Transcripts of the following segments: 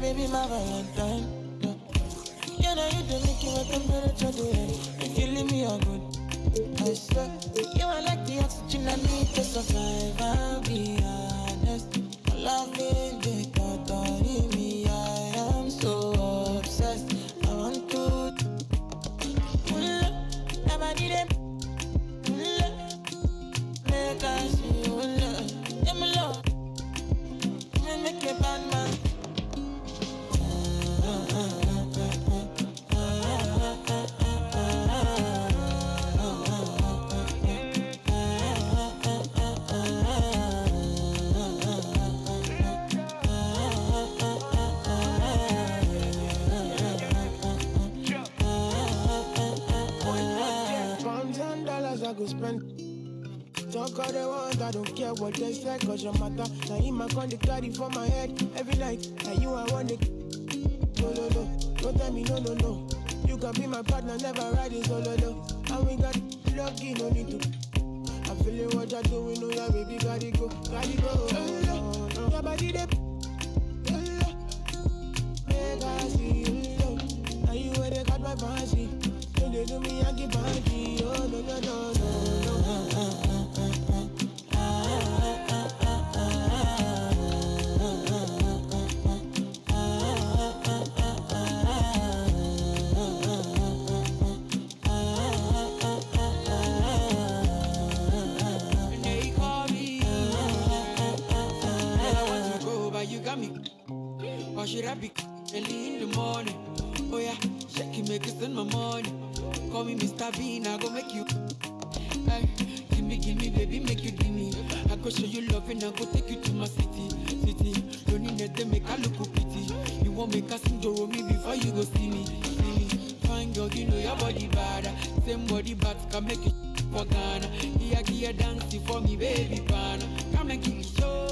baby, my Valentine. You know you don't make it with temperature there. If you leave me a good, I swear. You are like the oxygen I need to survive. I'll be honest. Loving the thought of me, I am so obsessed. I want to never need it. Make I see you love. Yeah, my love. Make a bad man. I go spend. Talk all they want, I don't care what they say, cause your matter. Now in my con, they carry for my head every night. And you, I want it. No, no, no. Don't tell me no, no, no. You can be my partner, never ride it solo, no. And we got lucky, no need to. I'm feeling what you're doing, no, yeah, baby, gotta go, gotta go. Your body, they. Make I see you, love. And you where they got my fancy. Don't they do me, I give party. Oh, no, no, no, no. Or should I be early in the morning? Oh yeah, shake it, make it spend my money. Call me Mr. Bean, I go make you. Hey, give me, baby, make you give me. I go show you love and I go take you to my city. Don't need to make a look pity. You won't make a sing to me before you go see me. Fine girl, you know your body bad. Same body but can make it for Ghana. Here, dance for me, baby, pana. Come and give me show.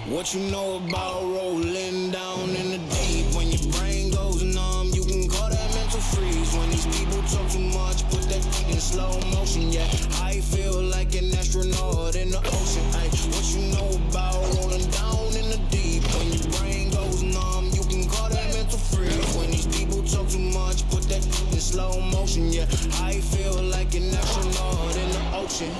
What you know about rolling down in the deep? When your brain goes numb, you can call that mental freeze. When these people talk too much, put that in slow motion. Yeah, I feel like an astronaut in the ocean. Ay, what you know about rolling down in the deep? When your brain goes numb, you can call that mental freeze. When these people talk too much, put that in slow motion. Yeah, I feel like an astronaut in the ocean.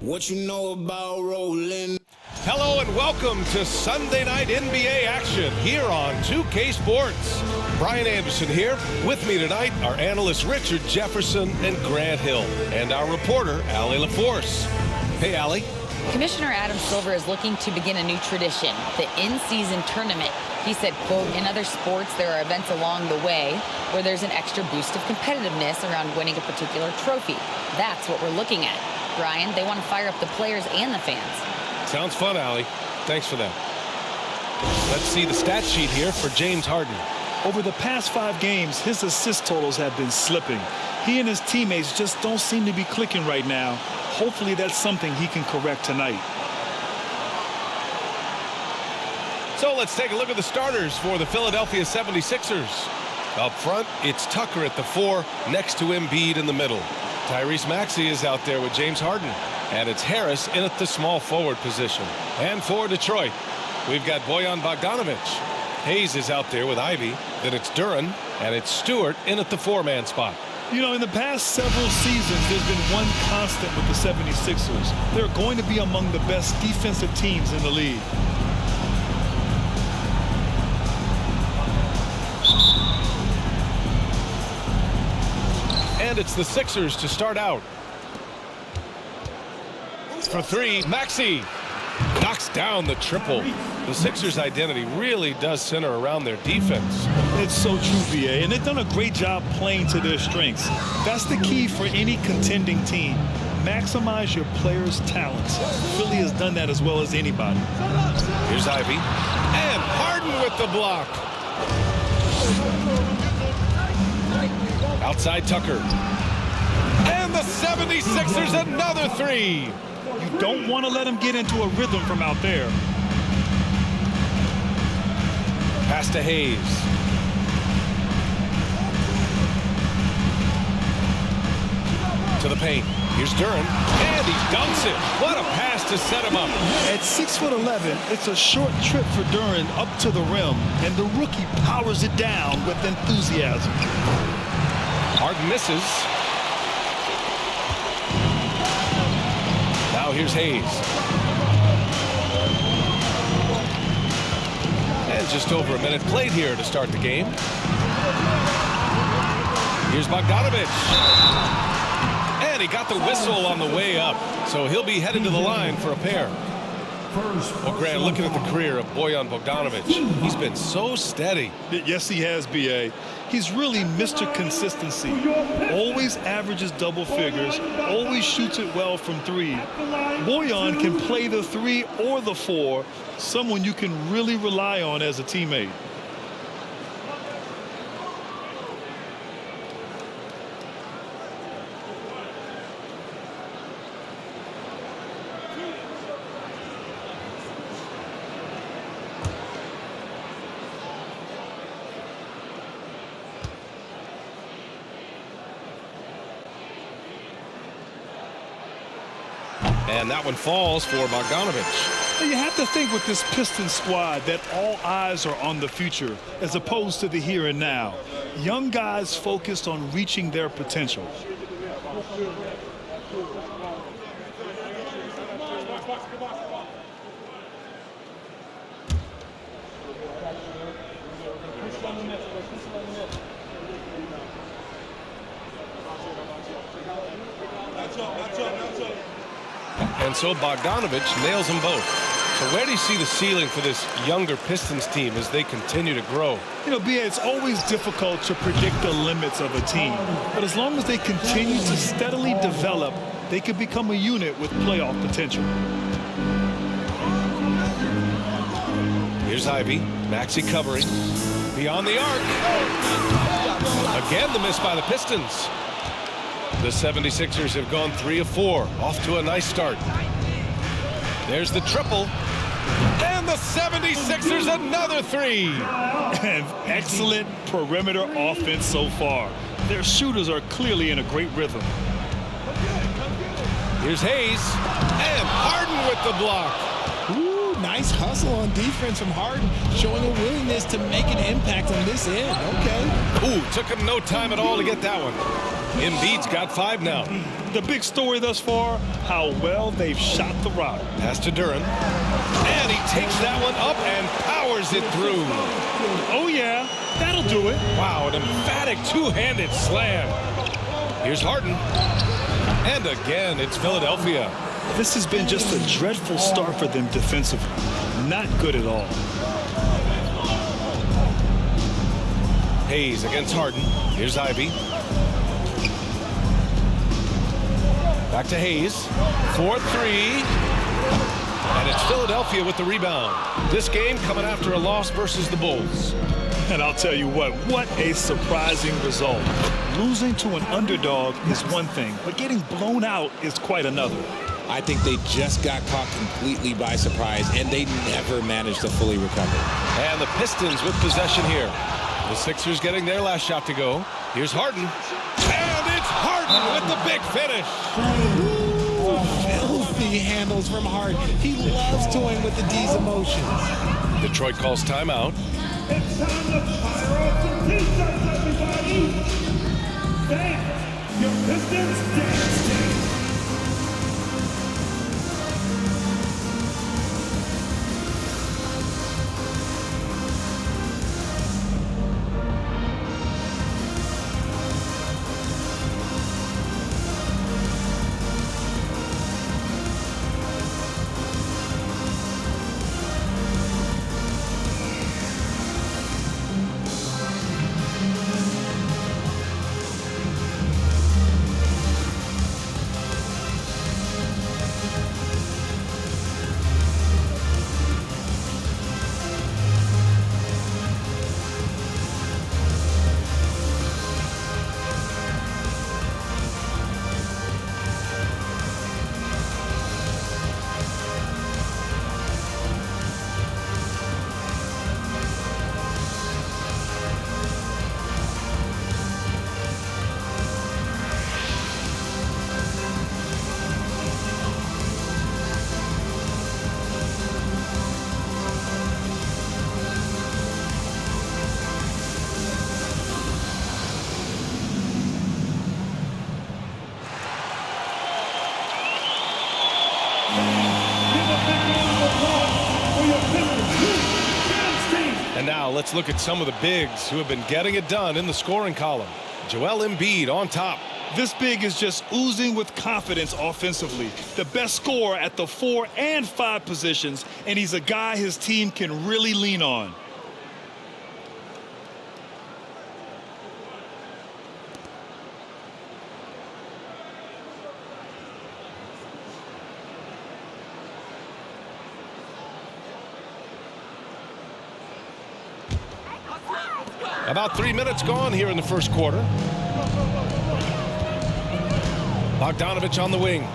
What you know about rolling? Hello and welcome to Sunday Night NBA action here on 2K Sports. Brian Anderson here. With me tonight are analysts Richard Jefferson and Grant Hill, and our reporter, Allie LaForce. Hey, Allie. Commissioner Adam Silver is looking to begin a new tradition, the in-season tournament. He said, quote, in other sports, there are events along the way where there's an extra boost of competitiveness around winning a particular trophy. That's what we're looking at. Brian, they want to fire up the players and the fans. Sounds fun, Allie. Thanks for that. Let's see the stat sheet here for James Harden. Over the past 5 games, his assist totals have been slipping. He and his teammates just don't seem to be clicking right now. Hopefully that's something he can correct tonight. So let's take a look at the starters for the Philadelphia 76ers. Up front, it's Tucker at the 4, next to Embiid in the middle. Tyrese Maxey is out there with James Harden. And it's Harris in at the small forward position. And for Detroit, we've got Bojan Bogdanovic. Hayes is out there with Ivy. Then it's Duran, and it's Stewart in at the 4-man spot. You know, in the past several seasons, there's been one constant with the 76ers. They're going to be among the best defensive teams in the league. And it's the Sixers to start out. For 3, Maxey. Knocks down the triple. The Sixers' identity really does center around their defense. It's so true, VA, and they've done a great job playing to their strengths. That's the key for any contending team. Maximize your players' talents. Philly has done that as well as anybody. Here's Ivy. And Harden with the block. Outside Tucker. And the 76ers another three. You don't want to let him get into a rhythm from out there. Pass to Hayes. To the paint. Here's Duren. And he dunks it. What a pass to set him up. At 6'11", it's a short trip for Duren up to the rim, and the rookie powers it down with enthusiasm. Harden misses. Now here's Hayes. And just over a minute played here to start the game. Here's Bogdanovich. And he got the whistle on the way up. So he'll be headed to the line for a pair. Well, Grant, looking at the career of Bojan Bogdanovich, he's been so steady. Yes, he has, B.A. He's really Mr. Consistency. Always averages double figures, always shoots it well from three. Bojan can play the 3 or the 4, someone you can really rely on as a teammate. And that one falls for Bogdanovich. You have to think with this Pistons squad that all eyes are on the future as opposed to the here and now. Young guys focused on reaching their potential. And so Bogdanovich nails them both. So where do you see the ceiling for this younger Pistons team as they continue to grow? You know, B.A., it's always difficult to predict the limits of a team. But as long as they continue to steadily develop, they can become a unit with playoff potential. Here's Ivy. Maxey covering. Beyond the arc. Again, the miss by the Pistons. The 76ers have gone 3 of 4. Off to a nice start. There's the triple. And the 76ers another 3. And excellent perimeter offense so far. Their shooters are clearly in a great rhythm. Here's Hayes. And Harden with the block. Ooh, nice hustle on defense from Harden, showing a willingness to make an impact on this end. Okay. Ooh, took him no time at all to get that one. Embiid's got 5 now. The big story thus far, how well they've shot the rock. Pass to Duren. And he takes that one up and powers it through. Oh, yeah, that'll do it. Wow, an emphatic two-handed slam. Here's Harden. And again, it's Philadelphia. This has been just a dreadful start for them defensively. Not good at all. Hayes against Harden. Here's Ivy. Back to Hayes. 4-3. And it's Philadelphia with the rebound. This game coming after a loss versus the Bulls. And I'll tell you what a surprising result. Losing to an underdog is one thing, but getting blown out is quite another. I think they just got caught completely by surprise, and they never managed to fully recover. And the Pistons with possession here. The Sixers getting their last shot to go. Here's Harden. And it's Harden with the big finish. Ooh, filthy handles from Harden. He loves toying with the D's emotions. Detroit calls timeout. It's time to fire off some T-shirts, everybody! Thank your Pistons dance team! your Pistons, And now let's look at some of the bigs who have been getting it done in the scoring column. Joel Embiid on top. This big is just oozing with confidence offensively. The best scorer at the 4 and 5 positions, and he's a guy his team can really lean on. About 3 minutes gone here in the first quarter. Bogdanovich on the wing.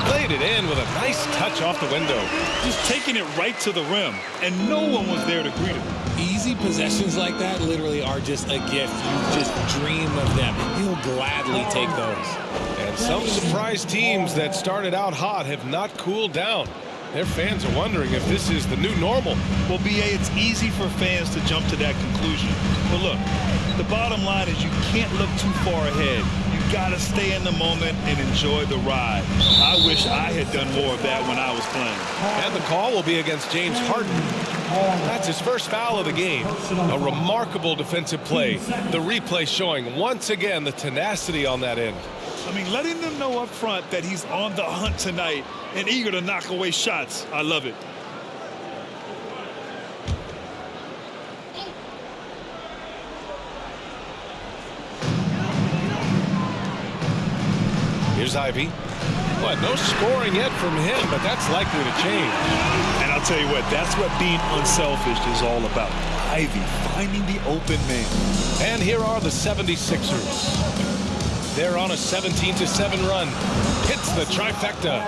Played it in with a nice touch off the window. Just taking it right to the rim, and no one was there to greet him. Easy possessions like that literally are just a gift. You just dream of them. He'll gladly take those. And some surprise teams that started out hot have not cooled down. Their fans are wondering if this is the new normal. Well, BA, it's easy for fans to jump to that conclusion. But look, the bottom line is you can't look too far ahead. You got to stay in the moment and enjoy the ride. I wish I had done more of that when I was playing. And the call will be against James Harden. That's his first foul of the game. A remarkable defensive play. The replay showing once again the tenacity on that end. I mean, letting them know up front that he's on the hunt tonight and eager to knock away shots. I love it. Here's Ivy. What, no scoring yet from him, but that's likely to change. And I'll tell you what, that's what being unselfish is all about. Ivy finding the open man. And here are the 76ers. They're on a 17-7 run. Hits the trifecta.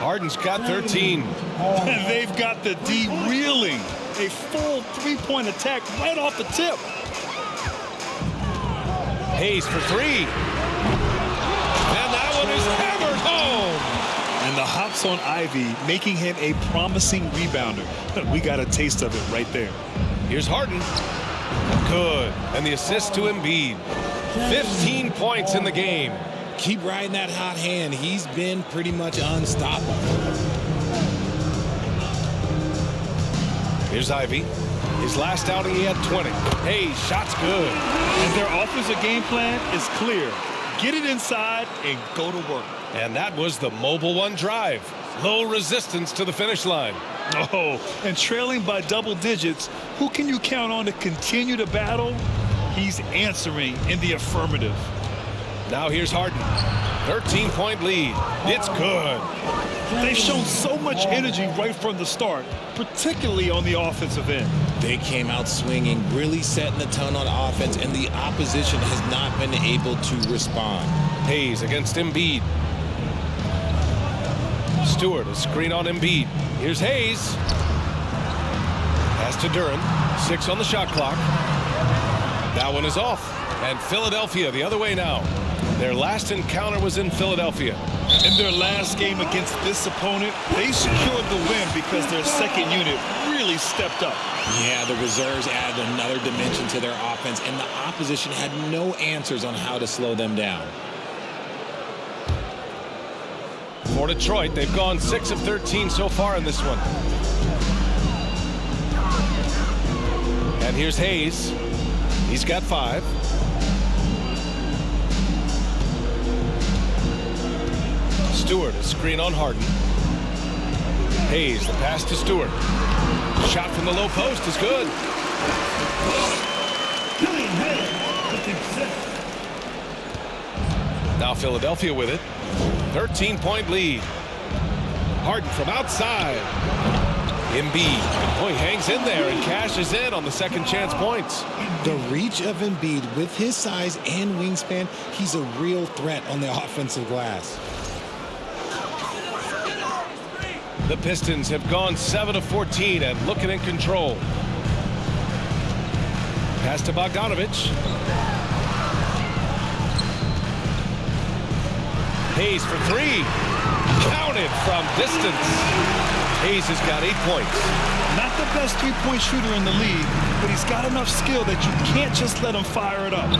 Harden's got 13. And they've got the D reeling. A full three-point attack right off the tip. Hayes for 3. And that one is hammered home. And the hops on Ivy, making him a promising rebounder. We got a taste of it right there. Here's Harden. Good. And the assist to Embiid. 15 points in the game. Keep riding that hot hand. He's been pretty much unstoppable. Here's Ivy. His last outing, he had 20. Hey, shot's good. And their offensive game plan is clear. Get it inside and go to work. And that was the mobile one drive. Low resistance to the finish line. Oh, and trailing by double digits, who can you count on to continue to battle? He's answering in the affirmative. Now here's Harden. 13-point lead. It's good. They've shown so much energy right from the start, particularly on the offensive end. They came out swinging, really setting the tone on offense, and the opposition has not been able to respond. Hayes against Embiid. Stewart, a screen on Embiid. Here's Hayes. Pass to Duren. 6 on the shot clock. That one is off. And Philadelphia the other way now. Their last encounter was in Philadelphia. In their last game against this opponent, they secured the win because their second unit really stepped up. Yeah, the reserves added another dimension to their offense, and the opposition had no answers on how to slow them down. For Detroit, they've gone 6 of 13 so far in this one. And here's Hayes. He's got 5. Stewart, a screen on Harden. Hayes, the pass to Stewart. Shot from the low post is good. Killian Now Philadelphia with it. 13-point lead. Harden from outside. Embiid. Oh, he hangs in there and cashes in on the second chance points. The reach of Embiid with his size and wingspan, he's a real threat on the offensive glass. The Pistons have gone 7 of 14 and looking in control. Pass to Bogdanovich. Hayes for 3. Counted from distance. Hayes has got 8 points. Not the best three-point shooter in the league, but he's got enough skill that you can't just let him fire it up.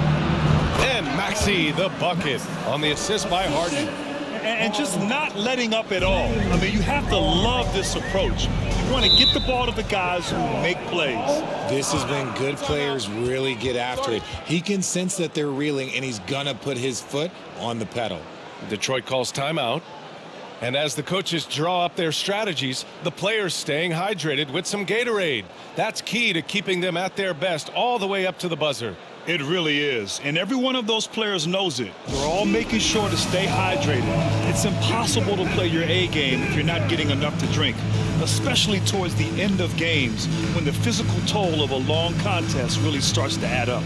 And Maxey the bucket on the assist by Harden. and just not letting up at all. I mean, you have to love this approach. You want to get the ball to the guys who make plays. This has been good players really get after it. He can sense that they're reeling, and he's going to put his foot on the pedal. Detroit calls timeout. And as the coaches draw up their strategies, the players staying hydrated with some Gatorade. That's key to keeping them at their best all the way up to the buzzer. It really is. And every one of those players knows it. They're all making sure to stay hydrated. It's impossible to play your A game if you're not getting enough to drink, especially towards the end of games when the physical toll of a long contest really starts to add up.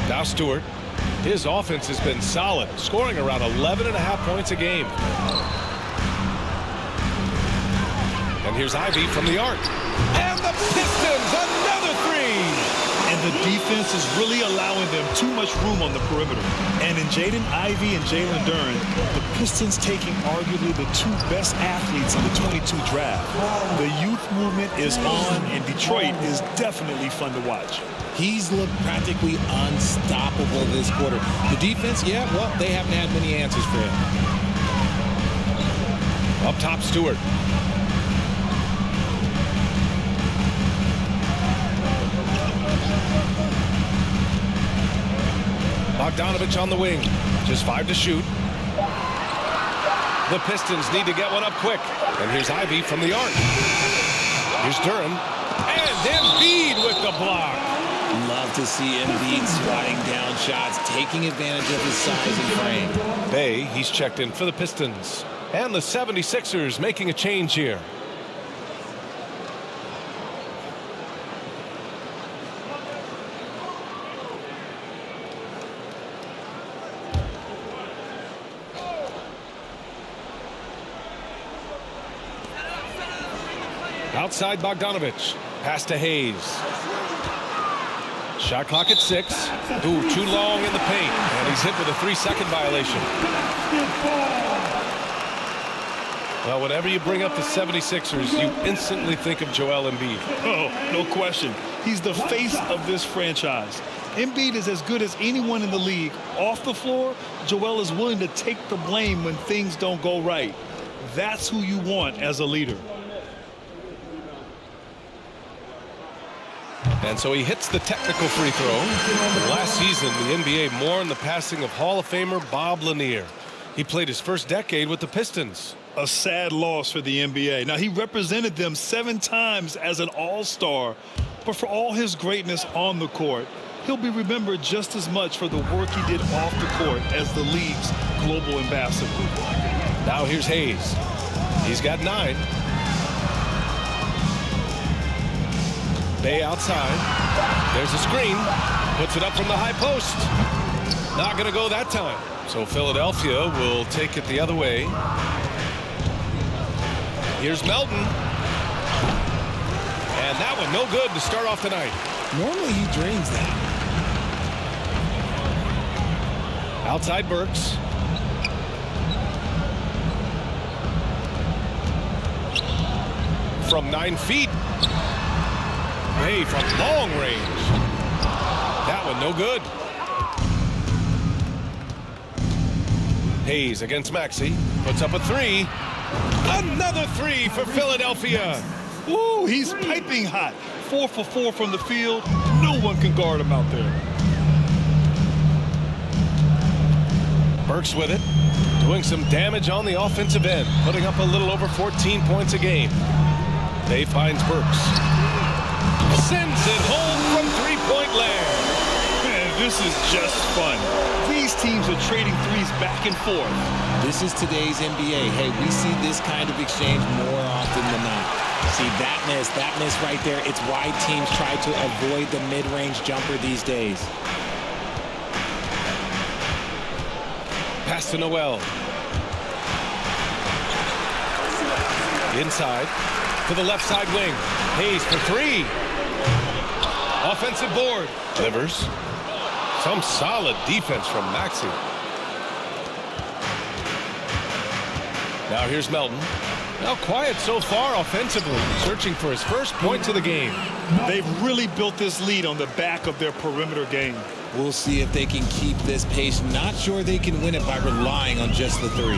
Now Stewart, his offense has been solid, scoring around 11.5 points a game. And here's Ivy from the arc. And the Pistons, another three! And the defense is really allowing them too much room on the perimeter. And in Jaden Ivey and Jalen Duren, the Pistons taking arguably the two best athletes in the 22 draft. The youth movement is on, and Detroit is definitely fun to watch. He's looked practically unstoppable this quarter. The defense, yeah, well, they haven't had many answers for him. Up top, Stewart. Bogdanovich on the wing. Just 5 to shoot. The Pistons need to get one up quick. And here's Ivy from the arc. Here's Durham. And Embiid with the block. Love to see Embiid swatting down shots, taking advantage of his size and frame. Bay, he's checked in for the Pistons. And the 76ers making a change here. Outside Bogdanovich. Pass to Hayes. Shot clock at 6. Ooh, too long in the paint. And he's hit with a 3-second violation. Well, whenever you bring up the 76ers, you instantly think of Joel Embiid. Oh, no question. He's the face of this franchise. Embiid is as good as anyone in the league. Off the floor, Joel is willing to take the blame when things don't go right. That's who you want as a leader. And so he hits the technical free throw. Last season, the NBA mourned the passing of Hall of Famer Bob Lanier. He played his first decade with the Pistons. A sad loss for the NBA. Now, he represented them 7 times as an all-star, but for all his greatness on the court, he'll be remembered just as much for the work he did off the court as the league's global ambassador. Now here's Hayes. He's got 9. Bay outside. There's a screen. Puts it up from the high post. Not going to go that time. So Philadelphia will take it the other way. Here's Melton. And that one no good to start off the night. Normally he drains that. Outside Burks. From 9 feet. Hey, from long range. That one no good. Hayes against Maxey. Puts up a 3. Another 3 for Philadelphia. Ooh, he's piping hot. 4 for 4 from the field. No one can guard him out there. Burks with it. Doing some damage on the offensive end. Putting up a little over 14 points a game. They finds Burks. Sends it home from three-point land. Man, this is just fun. These teams are trading threes back and forth. This is today's NBA. Hey, we see this kind of exchange more often than not. See, that miss right there. It's why teams try to avoid the mid-range jumper these days. Pass to Noel. Inside to the left side wing. Hayes for 3. Offensive board. Livers. Some solid defense from Maxey. Now here's Melton. Now quiet so far offensively. Searching for his first points of the game. They've really built this lead on the back of their perimeter game. We'll see if they can keep this pace. Not sure they can win it by relying on just the 3.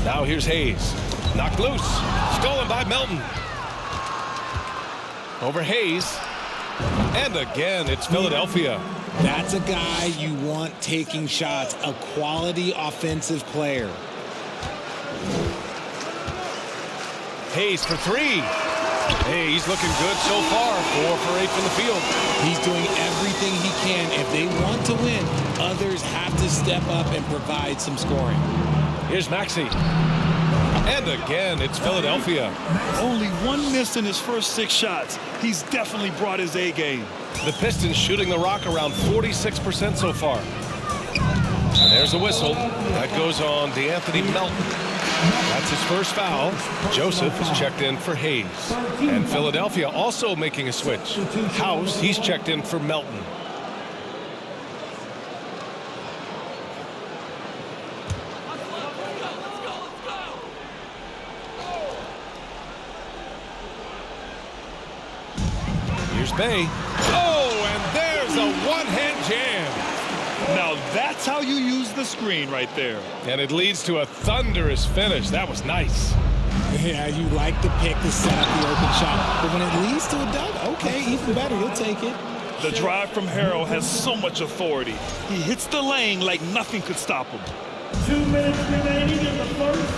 Now here's Hayes. Knocked loose. Stolen by Melton. Over Hayes. And again, it's Philadelphia. That's a guy you want taking shots. A quality offensive player. Hayes for 3. Hey, he's looking good so far. 4 for 8 from the field. He's doing everything he can. If they want to win, others have to step up and provide some scoring. Here's Maxey. And again, it's Philadelphia. Only 1 miss in his first 6 shots. He's definitely brought his A game. The Pistons shooting the rock around 46% so far. And there's a whistle. That goes on DeAnthony Melton. That's his first foul. Joseph is checked in for Hayes. And Philadelphia also making a switch. House, he's checked in for Melton. Here's Bay. Oh, and there's a one-hand jam. Now that's how you use the screen right there. And it leads to a thunderous finish. That was nice. Yeah, you like the pick to set up the open shot. But when it leads to a dunk, okay, even better, you'll take it. The drive from Harrell has so much authority. He hits the lane like nothing could stop him. 2 minutes remaining in the first.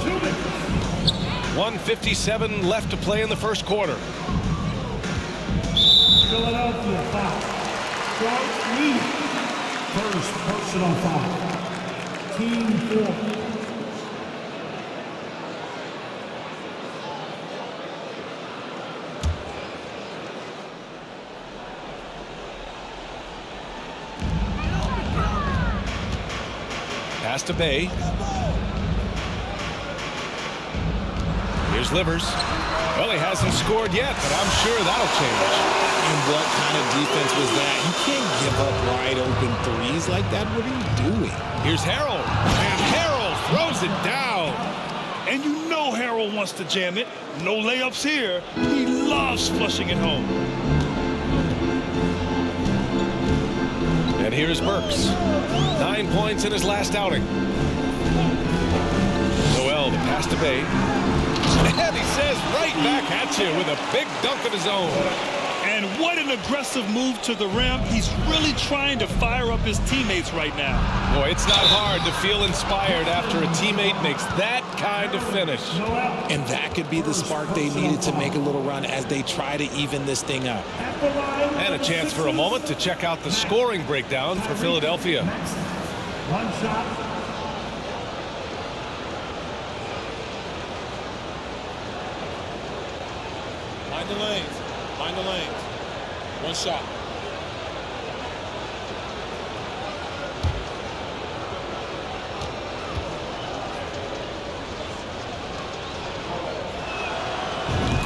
2 minutes. 1:57 left to play in the first quarter. Philadelphia foul. Start lead. First personal foul. Team 4. Pass to Bay. Here's Livers. Well, he hasn't scored yet, but I'm sure that'll change. And what kind of defense was that? You can't give up wide open threes like that. What are you doing? Here's Harrell. And Harrell throws it down. And you know Harrell wants to jam it. No layups here. He loves flushing it home. And here's Burks. 9 points in his last outing. Noel, the pass to Bay. And he says right back at you with a big dunk of his own. And what an aggressive move to the rim. He's really trying to fire up his teammates right now. Boy, it's not hard to feel inspired after a teammate makes that kind of finish. And that could be the spark they needed to make a little run as they try to even this thing up. And a chance for a moment to check out the scoring breakdown for Philadelphia. One shot. Mind the lanes. Mind the lanes. One shot.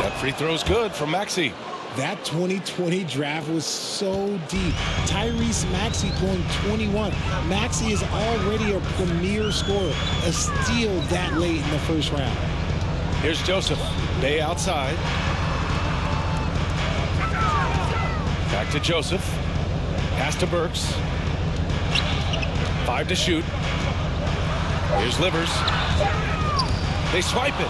At Free throw's good from Maxey. That 2020 draft was so deep. Tyrese Maxey going 21. Maxey is already a premier scorer. A steal that late in the first round. Here's Joseph. Day outside. Back to Joseph. Pass to Burks. 5 to shoot. Here's Livers. They swipe it.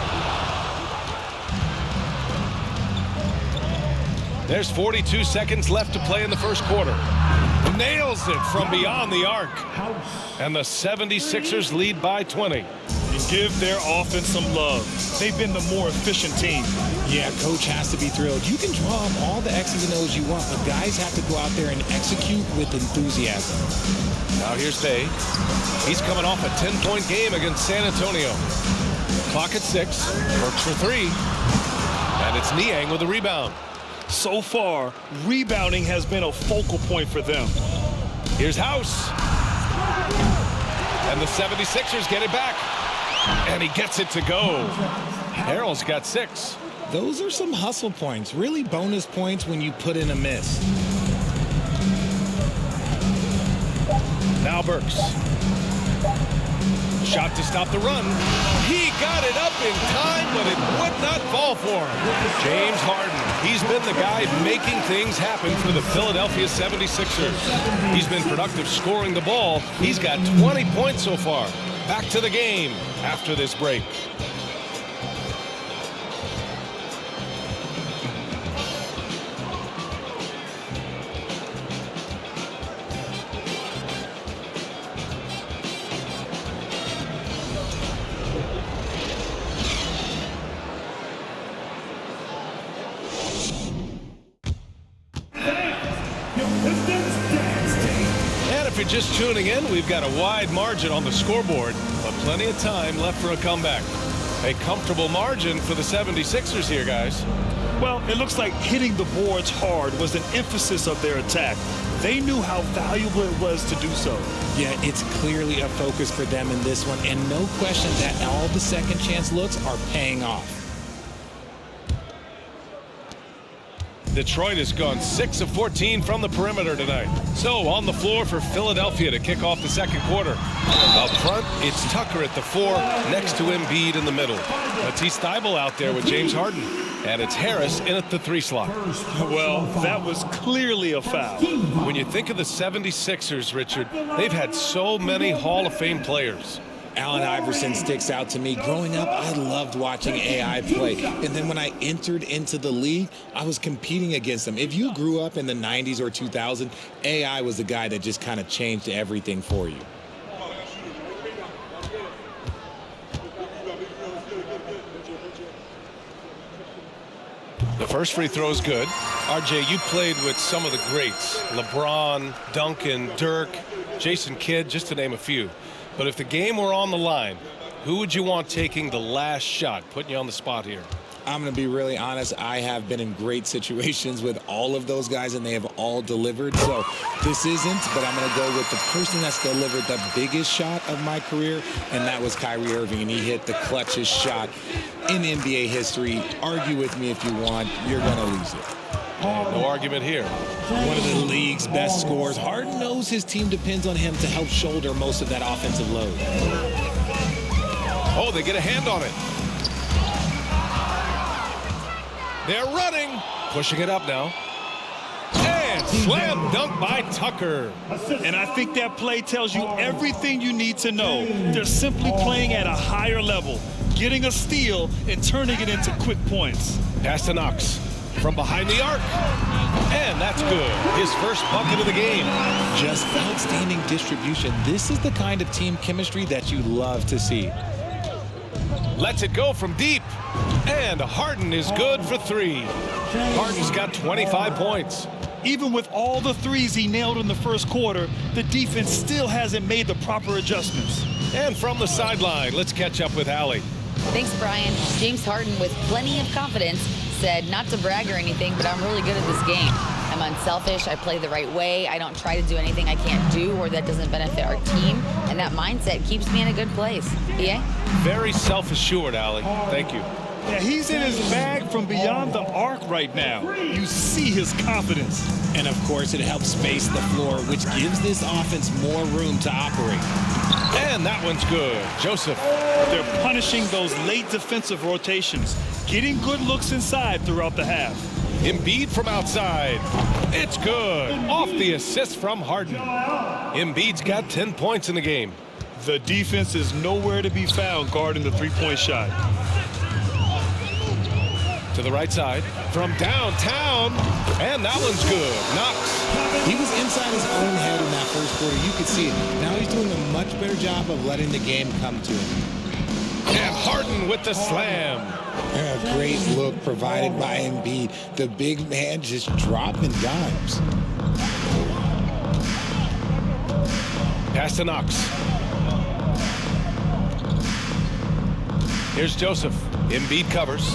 There's 42 seconds left to play in the first quarter. Nails it from beyond the arc. And the 76ers lead by 20. And give their offense some love. They've been the more efficient team. Yeah, coach has to be thrilled. You can draw up all the X's and O's you want, but guys have to go out there and execute with enthusiasm. Now here's Bay. He's coming off a 10-point game against San Antonio. Clock at 6. Works for 3. And it's Niang with the rebound. So far, rebounding has been a focal point for them. Here's House. And the 76ers get it back. And he gets it to go. Harrell's got 6. Those are some hustle points, really bonus points when you put in a miss. Now Burks. Shot to stop the run. He got it up in time, but it would not fall for him. James Harden. He's been the guy making things happen for the Philadelphia 76ers. He's been productive scoring the ball. He's got 20 points so far. Back to the game after this break. If you're just tuning in, we've got a wide margin on the scoreboard, but plenty of time left for a comeback. A comfortable margin for the 76ers here, guys. Well, it looks like hitting the boards hard was an emphasis of their attack. They knew how valuable it was to do so. Yeah, it's clearly a focus for them in this one, and no question that all the second chance looks are paying off. Detroit has gone 6 of 14 from the perimeter tonight. So on the floor for Philadelphia to kick off the second quarter. Up front, it's Tucker at the 4, next to Embiid in the middle. Matisse Thybulle out there with James Harden. And it's Harris in at the 3 slot. Well, that was clearly a foul. When you think of the 76ers, Richard, they've had so many Hall of Fame players. Allen Iverson sticks out to me. Growing up, I loved watching AI play. And then when I entered into the league, I was competing against him. If you grew up in the 90s or 2000, AI was the guy that just kind of changed everything for you. The first free throw is good. RJ, you played with some of the greats. LeBron, Duncan, Dirk, Jason Kidd, just to name a few. But if the game were on the line, who would you want taking the last shot? Putting you on the spot here. I'm going to be really honest. I have been in great situations with all of those guys, and they have all delivered. So this isn't, but I'm going to go with the person that's delivered the biggest shot of my career, and that was Kyrie Irving, and he hit the clutchest shot in NBA history. Argue with me if you want. You're going to lose it. No argument here. One of the league's best scorers. Harden knows his team depends on him to help shoulder most of that offensive load. Oh, they get a hand on it. They're running. Pushing it up now. And slam dunk by Tucker. And I think that play tells you everything you need to know. They're simply playing at a higher level, getting a steal and turning it into quick points. Pass to Knox. From behind the arc. And that's good. His first bucket of the game. Just outstanding distribution. This is the kind of team chemistry that you love to see. Lets it go from deep. And Harden is good for 3. Harden's got 25 points. Even with all the threes he nailed in the first quarter, the defense still hasn't made the proper adjustments. And from the sideline, let's catch up with Allie. Thanks, Brian. James Harden, with plenty of confidence, said not to brag or anything, but I'm really good at this game. I'm unselfish. I play the right way. I don't try to do anything I can't do or that doesn't benefit our team. And that mindset keeps me in a good place. EA? Very self-assured, Allie. Thank you. Yeah, he's in his bag from beyond the arc right now. You see his confidence. And of course, it helps space the floor, which gives this offense more room to operate. And that one's good. Joseph. They're punishing those late defensive rotations, getting good looks inside throughout the half. Embiid from outside. It's good. Off the assist from Harden. Embiid's got 10 points in the game. The defense is nowhere to be found guarding the three-point shot. To the right side. From downtown. And that one's good. Knox. He was inside his own head in that first quarter. You could see it. Now he's doing a much better job of letting the game come to him. And Harden with the slam. A great look provided by Embiid. The big man just dropping dimes. Pass to Knox. Here's Joseph. Embiid covers.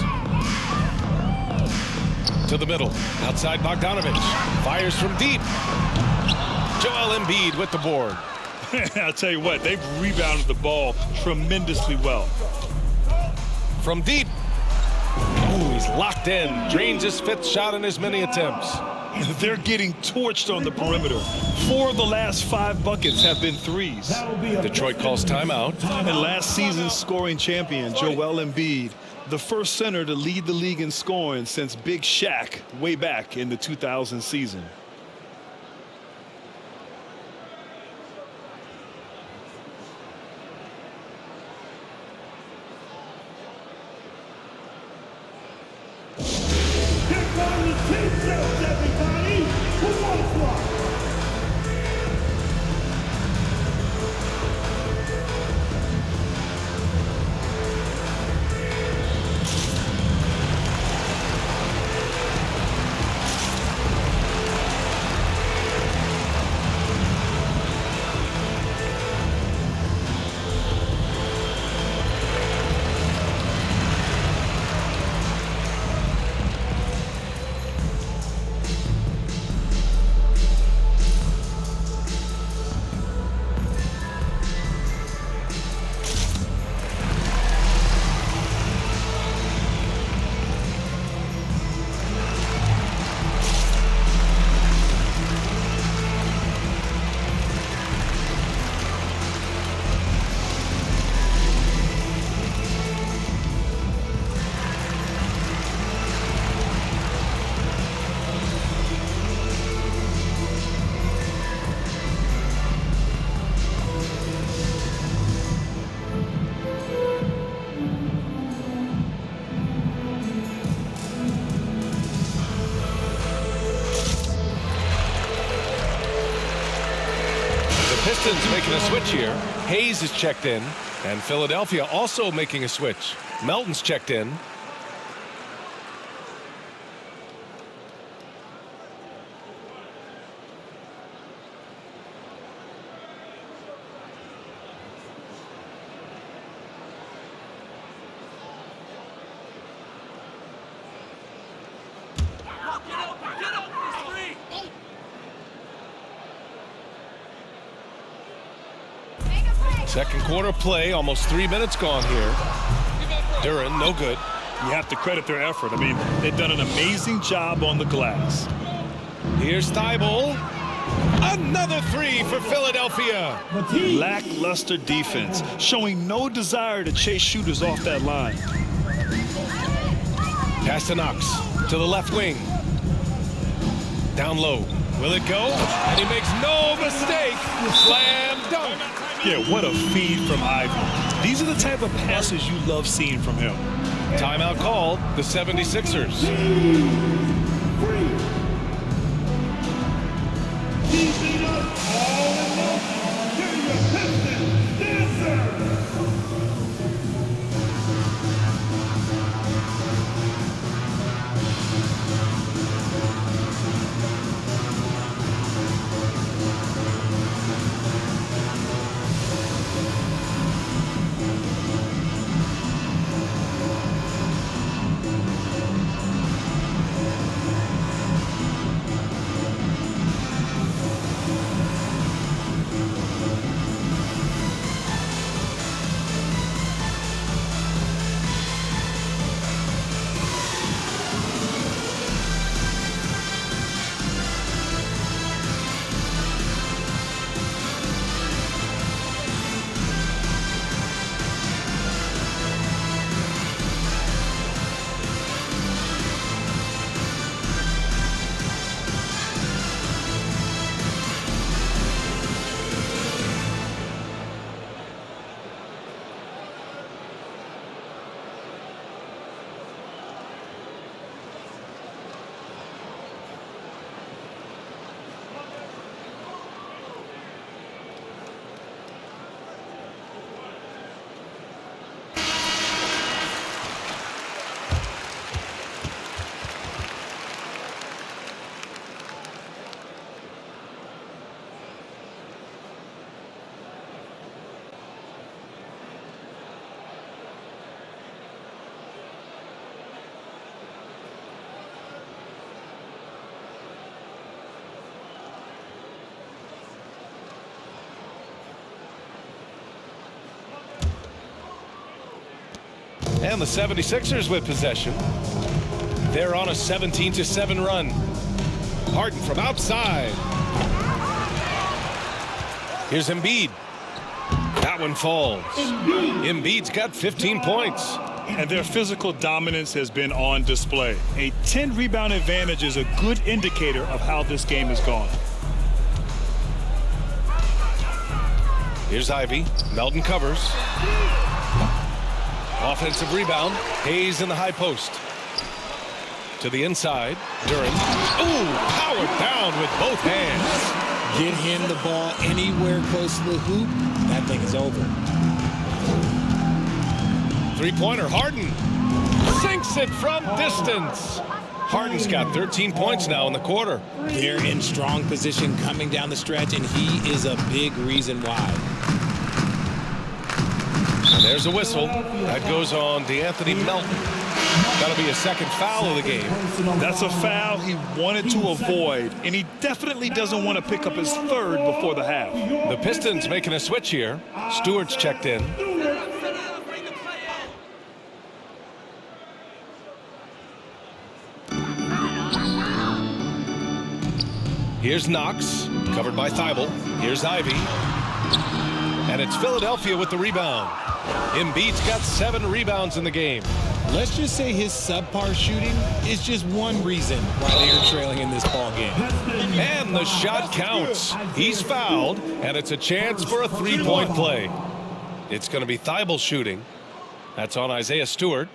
To the middle. Outside Bogdanovich. Fires from deep. Joel Embiid with the board. I'll tell you what, they've rebounded the ball tremendously well. From deep. Oh, he's locked in. Drains his 5th shot in as many attempts. They're getting torched on the perimeter. 4 of the last 5 buckets have been threes. Detroit calls timeout. And last season's scoring champion, Joel Embiid, the first center to lead the league in scoring since Big Shaq way back in the 2000 season. Here come the Pistons, everybody. Who wants one? Pistons making a switch here. Hayes is checked in. And Philadelphia also making a switch. Melton's checked in. Second quarter play, almost 3 minutes gone here. Duran, no good. You have to credit their effort. I mean, they've done an amazing job on the glass. Here's Thibault. Another 3 for Philadelphia. Lackluster defense, showing no desire to chase shooters off that line. Pass to Knox, to the left wing. Down low. Will it go? And he makes no mistake. Slam dunk. Yeah, what a feed from Ivy. These are the type of passes you love seeing from him. Timeout called, the 76ers. Keeping us all in motion. Here your Pistons dancers. And the 76ers with possession. They're on a 17-7 run. Harden from outside. Here's Embiid. That one falls. Embiid's got 15 points. And their physical dominance has been on display. A 10-rebound advantage is a good indicator of how this game has gone. Here's Ivy. Melton covers. Offensive rebound. Hayes in the high post. To the inside. Duran. Ooh, powered down with both hands. Get him the ball anywhere close to the hoop, that thing is over. Three-pointer, Harden. Sinks it from distance. Harden's got 13 points now in the quarter. They're in strong position coming down the stretch, and he is a big reason why. And there's a whistle. That goes on DeAnthony Melton. That'll be a second foul of the game. That's a foul he wanted to avoid, and he definitely doesn't want to pick up his third before the half. The Pistons making a switch here. Stewart's checked in. Here's Knox, covered by Thibault. Here's Ivy. And it's Philadelphia with the rebound. Embiid's got 7 rebounds in the game. Let's just say his subpar shooting is just one reason why they are trailing in this ball game. And the shot counts. He's fouled, and it's a chance for a three-point play. It's going to be Thibault shooting. That's on Isaiah Stewart.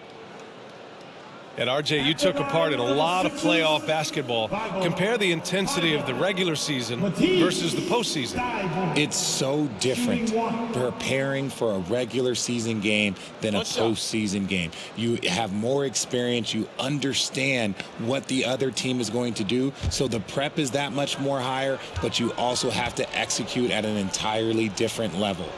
And RJ, you took a part in a lot of playoff basketball. Compare the intensity of the regular season versus the postseason. It's so different preparing for a regular season game than a postseason game. You have more experience. You understand what the other team is going to do. So the prep is that much more higher, but you also have to execute at an entirely different level.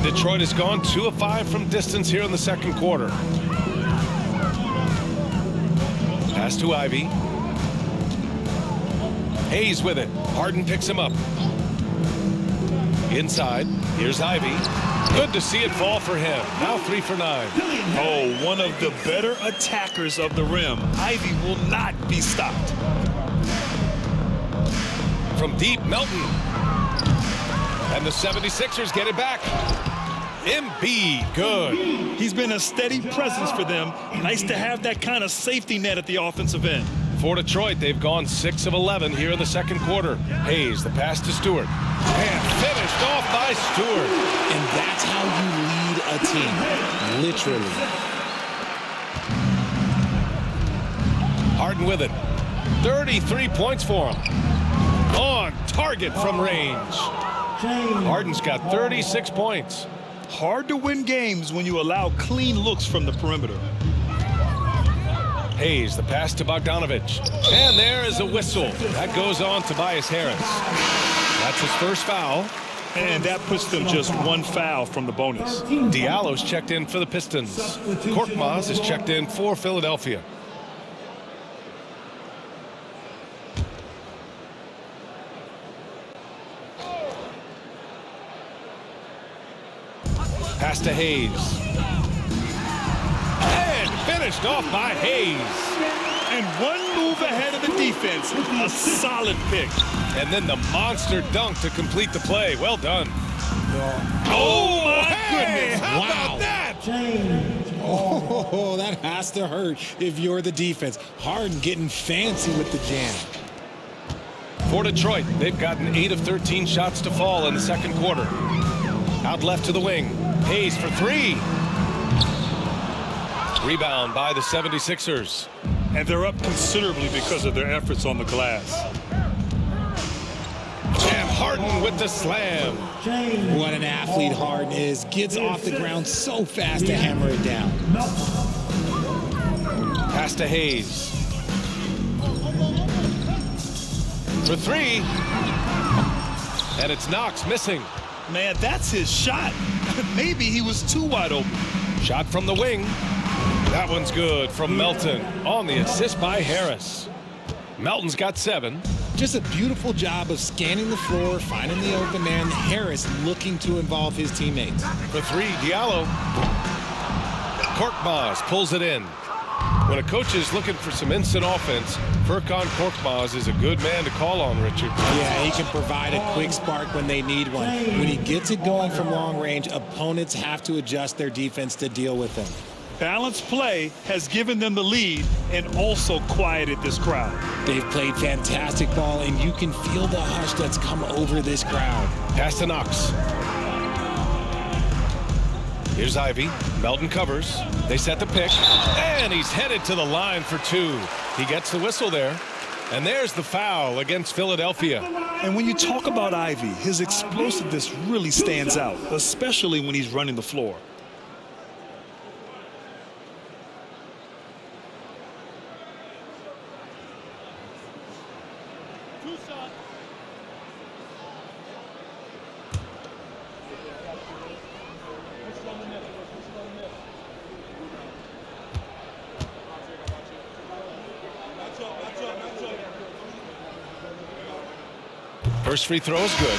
Detroit has gone 2 of 5 from distance here in the second quarter. Pass to Ivy. Hayes with it. Harden picks him up. Inside. Here's Ivy. Good to see it fall for him. Now 3 for 9. Oh, one of the better attackers of the rim. Ivy will not be stopped. From deep, Melton. And the 76ers get it back. Embiid, good. He's been a steady presence for them. Nice to have that kind of safety net at the offensive end. For Detroit, they've gone 6 of 11 here in the second quarter. Hayes, the pass to Stewart. And finished off by Stewart. And that's how you lead a team, literally. Harden with it. 33 points for him. On target from range. Harden's got 36 points. Hard to win games when you allow clean looks from the perimeter. Hayes, the pass to Bogdanovich. And there is a whistle. That goes on Tobias Harris. That's his first foul. And that puts them just 1 foul from the bonus. Diallo's checked in for the Pistons. Korkmaz is checked in for Philadelphia. Pass to Hayes. And finished off by Hayes. And 1 move ahead of the defense. A solid pick. And then the monster dunk to complete the play. Well done. Oh, my goodness. How Wow. about that? Oh, that has to hurt if you're the defense. Harden getting fancy with the jam. For Detroit, they've gotten 8 of 13 shots to fall in the second quarter. Out left to the wing. Hayes for 3. Rebound by the 76ers. And they're up considerably because of their efforts on the glass. And Harden with the slam. What an athlete Harden is. Gets off the ground so fast to hammer it down. Pass to Hayes. For 3. And it's Knox missing. Man, that's his shot. Maybe he was too wide open. Shot from the wing. That one's good from Melton on the assist by Harris. Melton's got 7. Just a beautiful job of scanning the floor, finding the open man. Harris looking to involve his teammates. For 3, Diallo. Korkmaz pulls it in. When a coach is looking for some instant offense, Furkan Korkmaz is a good man to call on, Richard. Yeah, he can provide a quick spark when they need one. When he gets it going from long range, opponents have to adjust their defense to deal with him. Balanced play has given them the lead and also quieted this crowd. They've played fantastic ball, and you can feel the hush that's come over this crowd. Pass to Knox. Here's Ivy. Melton covers. They set the pick. And he's headed to the line for 2. He gets the whistle there. And there's the foul against Philadelphia. And when you talk about Ivy, his explosiveness really stands out, especially when he's running the floor. First free throw is good.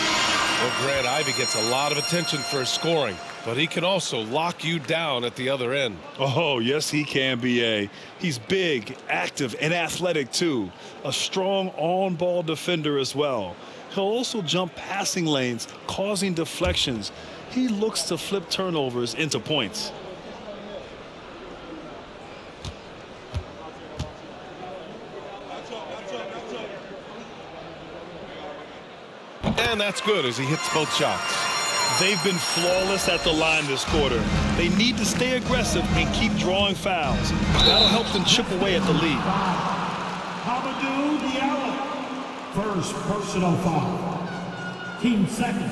Well, Grant, Ivy gets a lot of attention for his scoring, but he can also lock you down at the other end. Oh, yes, he can, B.A. He's big, active, and athletic, too. A strong on-ball defender as well. He'll also jump passing lanes, causing deflections. He looks to flip turnovers into points. And that's good as he hits both shots. They've been flawless at the line this quarter. They need to stay aggressive and keep drawing fouls. That'll help them chip away at the lead. Hamidou Diallo. First personal foul. Team second.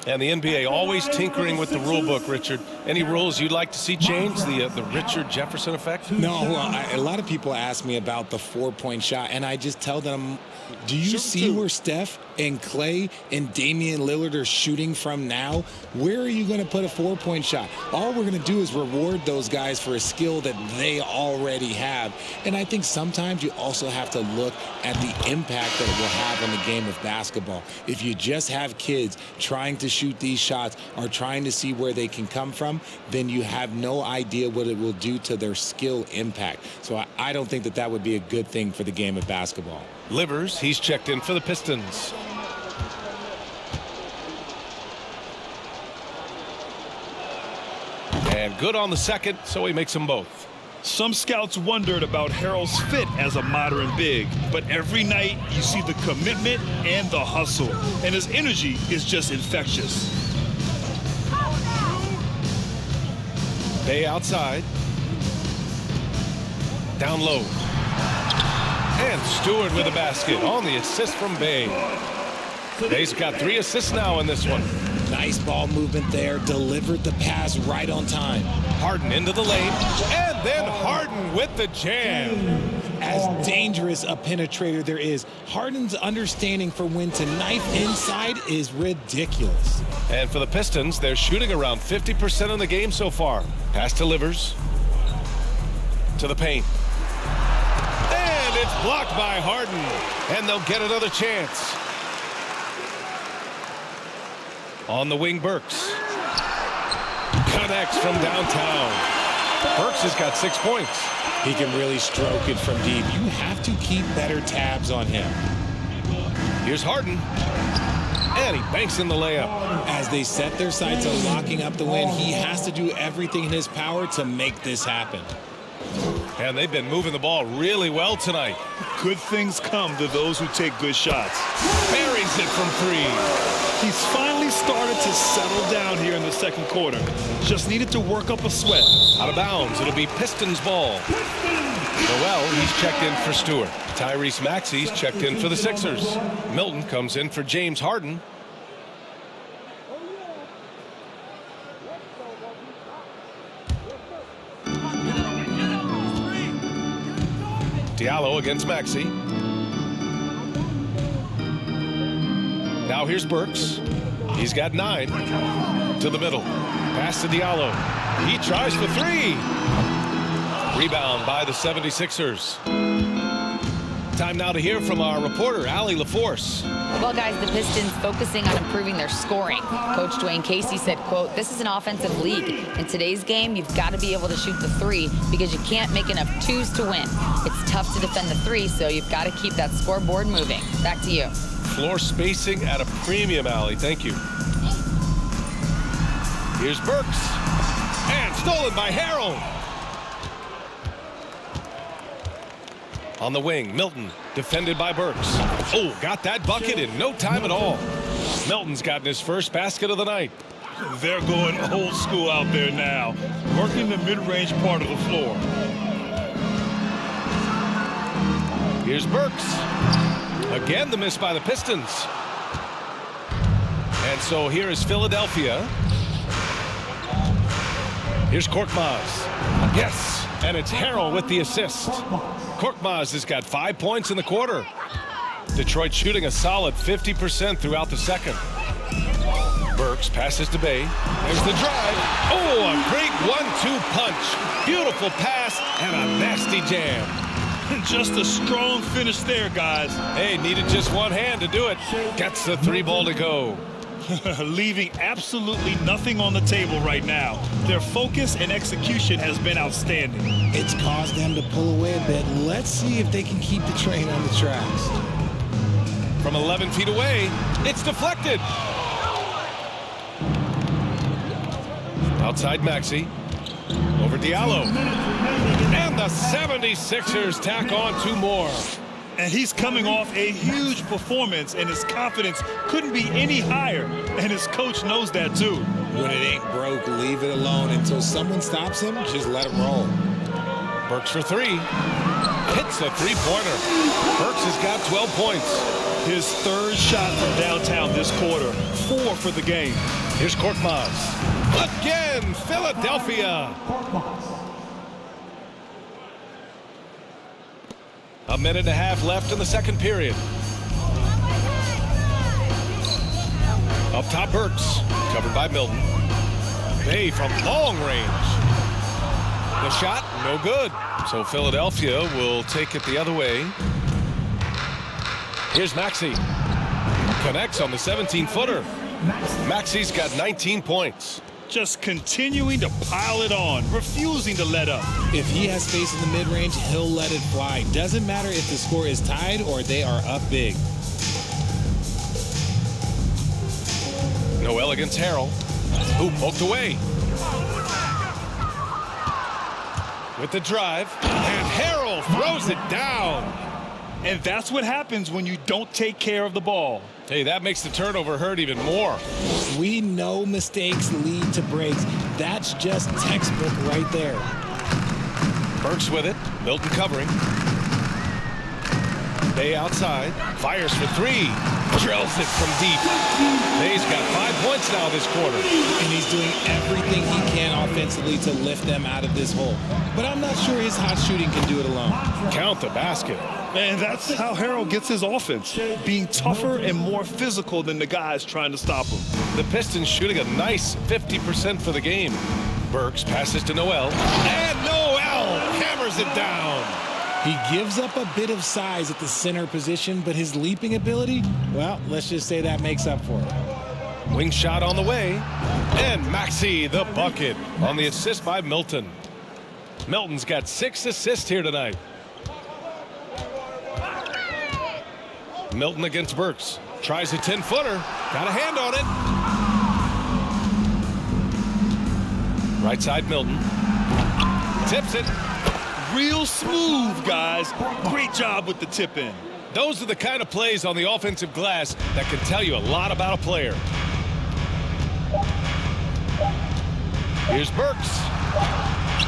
And the NBA always tinkering with the rule book, Richard. Any rules you'd like to see changed? The Richard Jefferson effect? No, a lot of people ask me about the 4-point shot, and I just tell them, do you see where Steph and Clay and Damian Lillard are shooting from now? Where are you going to put a 4-point shot? All we're going to do is reward those guys for a skill that they already have. And I think sometimes you also have to look at the impact that it will have on the game of basketball. If you just have kids trying to shoot these shots or trying to see where they can come from, then you have no idea what it will do to their skill impact. So I don't think that that would be a good thing for the game of basketball. Livers, he's checked in for the Pistons. And good on the second, so he makes them both. Some scouts wondered about Harrell's fit as a modern big, but every night you see the commitment and the hustle, and his energy is just infectious. Bay outside. Down low. And Stewart with a basket on the assist from Bay. Bay's got 3 assists now in this one. Nice ball movement there. Delivered the pass right on time. Harden into the lane. And then Harden with the jam. As dangerous a penetrator there is, Harden's understanding for when to knife inside is ridiculous. And for the Pistons, they're shooting around 50% in the game so far. Pass to Livers. To the paint. And it's blocked by Harden. And they'll get another chance. On the wing, Burks. Connects from downtown. Burks has got 6 points. He can really stroke it from deep. You have to keep better tabs on him. Here's Harden. And he banks in the layup. As they set their sights on locking up the win, he has to do everything in his power to make this happen. And they've been moving the ball really well tonight. Good things come to those who take good shots. Buries it from 3. He's finally started to settle down here in the second quarter. Just needed to work up a sweat. Out of bounds. It'll be Pistons ball. Noel, he's checked in for Stewart. Tyrese Maxey's checked in for the Sixers. Milton comes in for James Harden. Diallo against Maxey. Now here's Burks. He's got 9 to the middle. Pass to Diallo. He tries for 3. Rebound by the 76ers. Time now to hear from our reporter, Allie LaForce. Well, guys, the Pistons focusing on improving their scoring. Coach Dwayne Casey said, quote, "This is an offensive league. In today's game, you've got to be able to shoot the 3 because you can't make enough 2s to win. It's tough to defend the 3, so you've got to keep that scoreboard moving." Back to you. Floor spacing at a premium, Allie. Thank you. Here's Burks. And stolen by Harrell. On the wing, Milton, defended by Burks. Oh, got that bucket in no time at all. Milton's gotten his first basket of the night. They're going old school out there now, working the mid-range part of the floor. Here's Burks. Again, the miss by the Pistons. And so here is Philadelphia. Here's Korkmaz. Yes, and it's Harrell with the assist. Korkmaz has got 5 points in the quarter. Detroit shooting a solid 50% throughout the second. Burks passes to Bay. There's the drive. Oh, a great 1-2 punch. Beautiful pass and a nasty jam. Just a strong finish there, guys. Hey, needed just one hand to do it. Gets the 3 ball to go. Leaving absolutely nothing on the table right now. Their focus and execution has been outstanding. It's caused them to pull away a bit. Let's see if they can keep the train on the tracks. From 11 feet away, it's deflected. Outside Maxey. Over Diallo. And the 76ers tack on 2 more. And he's coming off a huge performance, and his confidence couldn't be any higher. And his coach knows that, too. When it ain't broke, leave it alone. Until someone stops him, just let him roll. Burks for 3. Hits a 3-pointer. Burks has got 12 points. His 3rd shot from downtown this quarter. 4 for the game. Here's Korkmaz. Again, Philadelphia. A minute and a half left in the second period. Up top, Burks. Covered by Milton. Bay from long range. The shot, no good. So Philadelphia will take it the other way. Here's Maxey. Connects on the 17-footer. Maxey's got 19 points. Just continuing to pile it on, refusing to let up. If he has space in the mid-range, he'll let it fly. Doesn't matter if the score is tied or they are up big. Noel against Harrell. Who poked away. With the drive. And Harrell throws it down. And that's what happens when you don't take care of the ball. Hey, that makes the turnover hurt even more. We know mistakes lead to breaks. That's just textbook right there. Burks with it. Milton covering. Bay outside. Fires for 3. Drills it from deep. Bay's got 5 points now this quarter. And he's doing everything he can offensively to lift them out of this hole. But I'm not sure his hot shooting can do it alone. Count the basket. And that's how Harrell gets his offense, being tougher and more physical than the guys trying to stop him. The Pistons shooting a nice 50% for the game. Burks passes to Noel. And Noel hammers it down. He gives up a bit of size at the center position, but his leaping ability, well, let's just say that makes up for it. Wing shot on the way. And Maxey the bucket on the assist by Milton. Milton's got 6 assists here tonight. Milton against Burks. Tries a 10-footer. Got a hand on it. Right side Milton. Tips it. Real smooth, guys. Great job with the tip in. Those are the kind of plays on the offensive glass that can tell you a lot about a player. Here's Burks.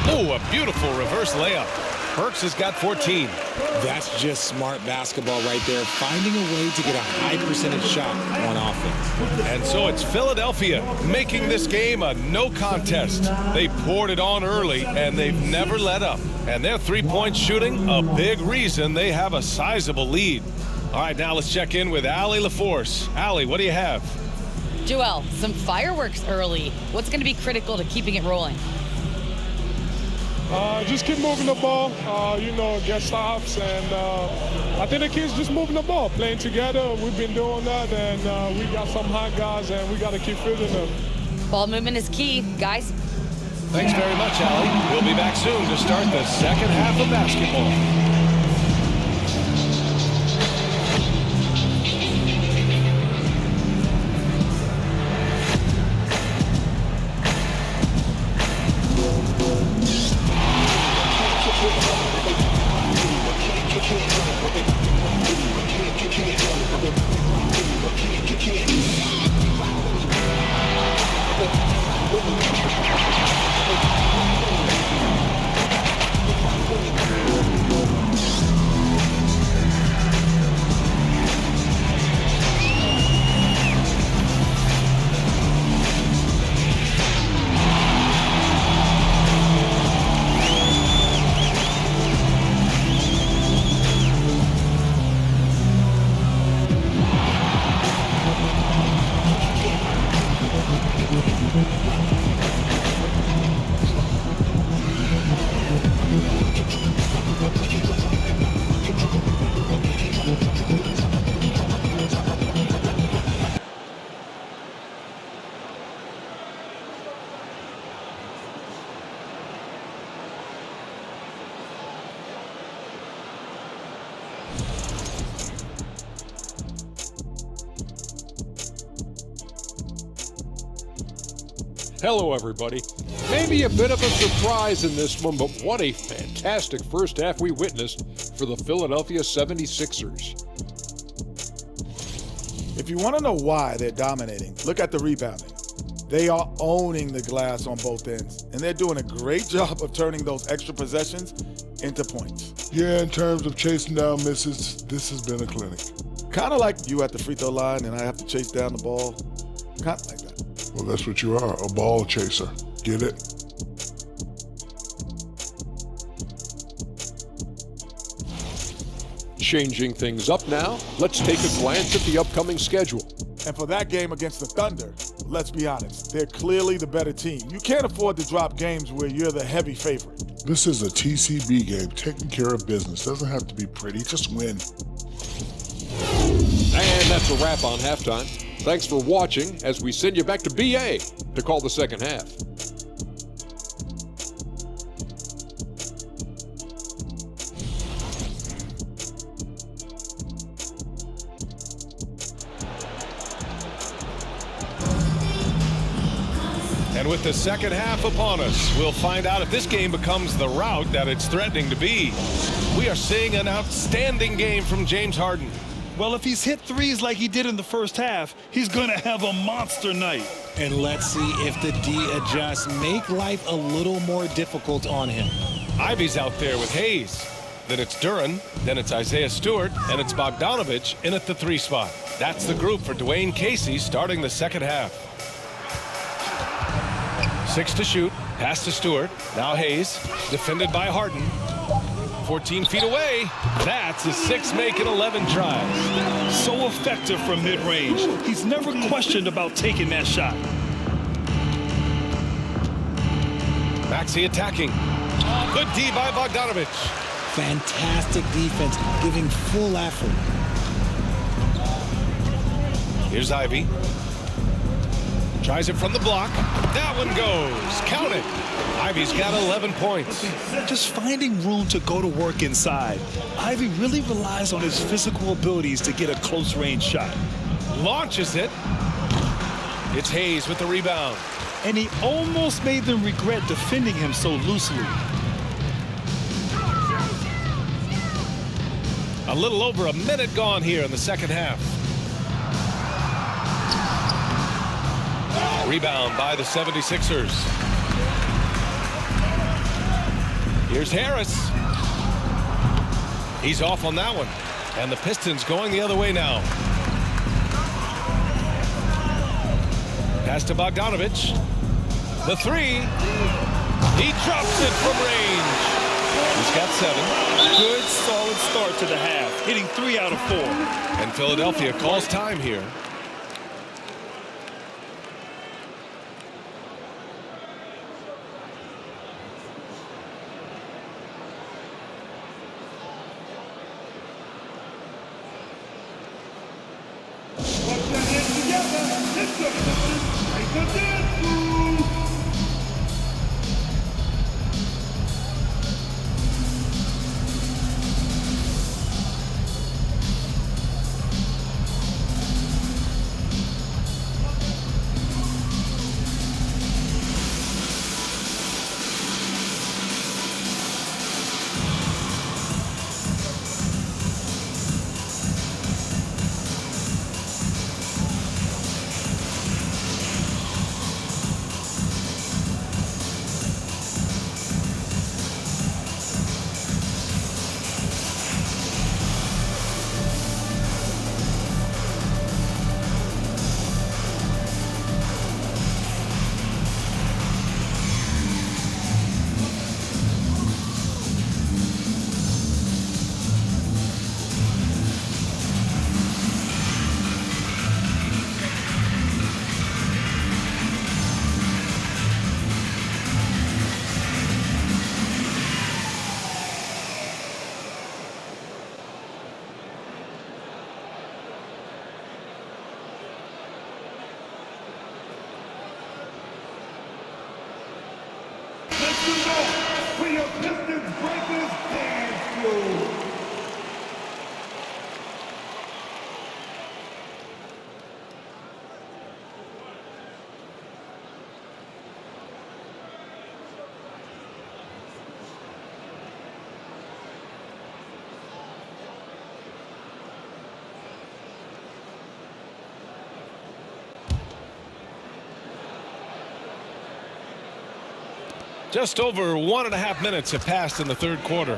Oh, a beautiful reverse layup. Burks has got 14. That's just smart basketball right there, finding a way to get a high percentage shot on offense. And so it's Philadelphia making this game a no contest. They poured it on early, and they've never let up. And their three-point shooting, a big reason they have a sizable lead. All right, now let's check in with Allie LaForce. Allie, what do you have? Joel, some fireworks early. What's going to be critical to keeping it rolling? Just keep moving the ball, get stops, and I think the kids just moving the ball, playing together. We've been doing that, and we got some hot guys, and we got to keep feeding them. Ball movement is key, guys. Thanks very much, Allie. We'll be back soon to start the second half of basketball. Hello, everybody. Maybe a bit of a surprise in this one, but what a fantastic first half we witnessed for the Philadelphia 76ers. If you want to know why they're dominating, look at the rebounding. They are owning the glass on both ends, and they're doing a great job of turning those extra possessions into points. Yeah, in terms of chasing down misses, this has been a clinic. Kind of like you at the free throw line and I have to chase down the ball. Kind of like that. Well, that's what you are, a ball chaser. Get it? Changing things up now, let's take a glance at the upcoming schedule. And for that game against the Thunder, let's be honest, they're clearly the better team. You can't afford to drop games where you're the heavy favorite. This is a TCB game, taking care of business. Doesn't have to be pretty, just win. And that's a wrap on halftime. Thanks for watching as we send you back to BA to call the second half. And with the second half upon us, we'll find out if this game becomes the rout that it's threatening to be. We are seeing an outstanding game from James Harden. Well, if he's hit threes like he did in the first half, he's going to have a monster night. And let's see if the D adjusts, make life a little more difficult on him. Ivy's out there with Hayes. Then it's Duran, then it's Isaiah Stewart, and it's Bogdanovich in at the 3 spot. That's the group for Dwayne Casey starting the second half. 6 to shoot, pass to Stewart, now Hayes, defended by Harden. 14 feet away. That's a 6 making 11 tries. So effective from mid-range. He's never questioned about taking that shot. Maxey attacking. Good D by Bogdanovich. Fantastic defense, giving full effort. Here's Ivy. Tries it from the block. That one goes. Count it. Ivy's got 11 points. Just finding room to go to work inside. Ivy really relies on his physical abilities to get a close-range shot. Launches it. It's Hayes with the rebound. And he almost made them regret defending him so loosely. A little over a minute gone here in the second half. Rebound by the 76ers. Here's Harris. He's off on that one. And the Pistons going the other way now. Pass to Bogdanovich. The 3. He drops it from range. He's got 7. Good, solid start to the half, hitting 3 out of 4. And Philadelphia calls time here. Hit the Pistons break the dance move. For your Pistons Breakers dance move. Just over 1.5 minutes have passed in the third quarter.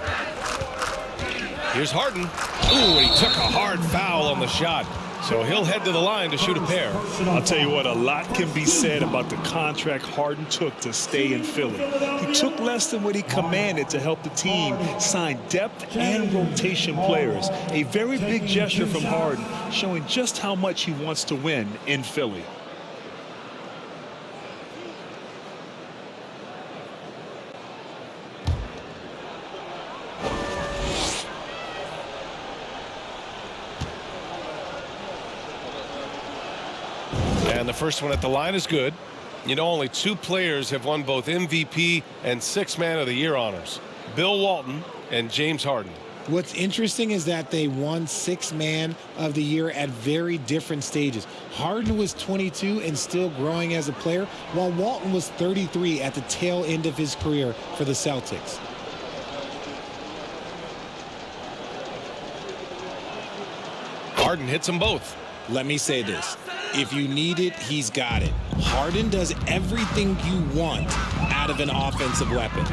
Here's Harden. Ooh, he took a hard foul on the shot. So he'll head to the line to shoot a pair. I'll tell you what, a lot can be said about the contract Harden took to stay in Philly. He took less than what he commanded to help the team sign depth and rotation players. A very big gesture from Harden, showing just how much he wants to win in Philly. And the first one at the line is good. You know, only 2 players have won both MVP and 6th Man of the Year honors. Bill Walton and James Harden. What's interesting is that they won 6th Man of the Year at very different stages. Harden was 22 and still growing as a player, while Walton was 33 at the tail end of his career for the Celtics. Harden hits them both. Let me say this. If you need it, he's got it. Harden does everything you want out of an offensive weapon.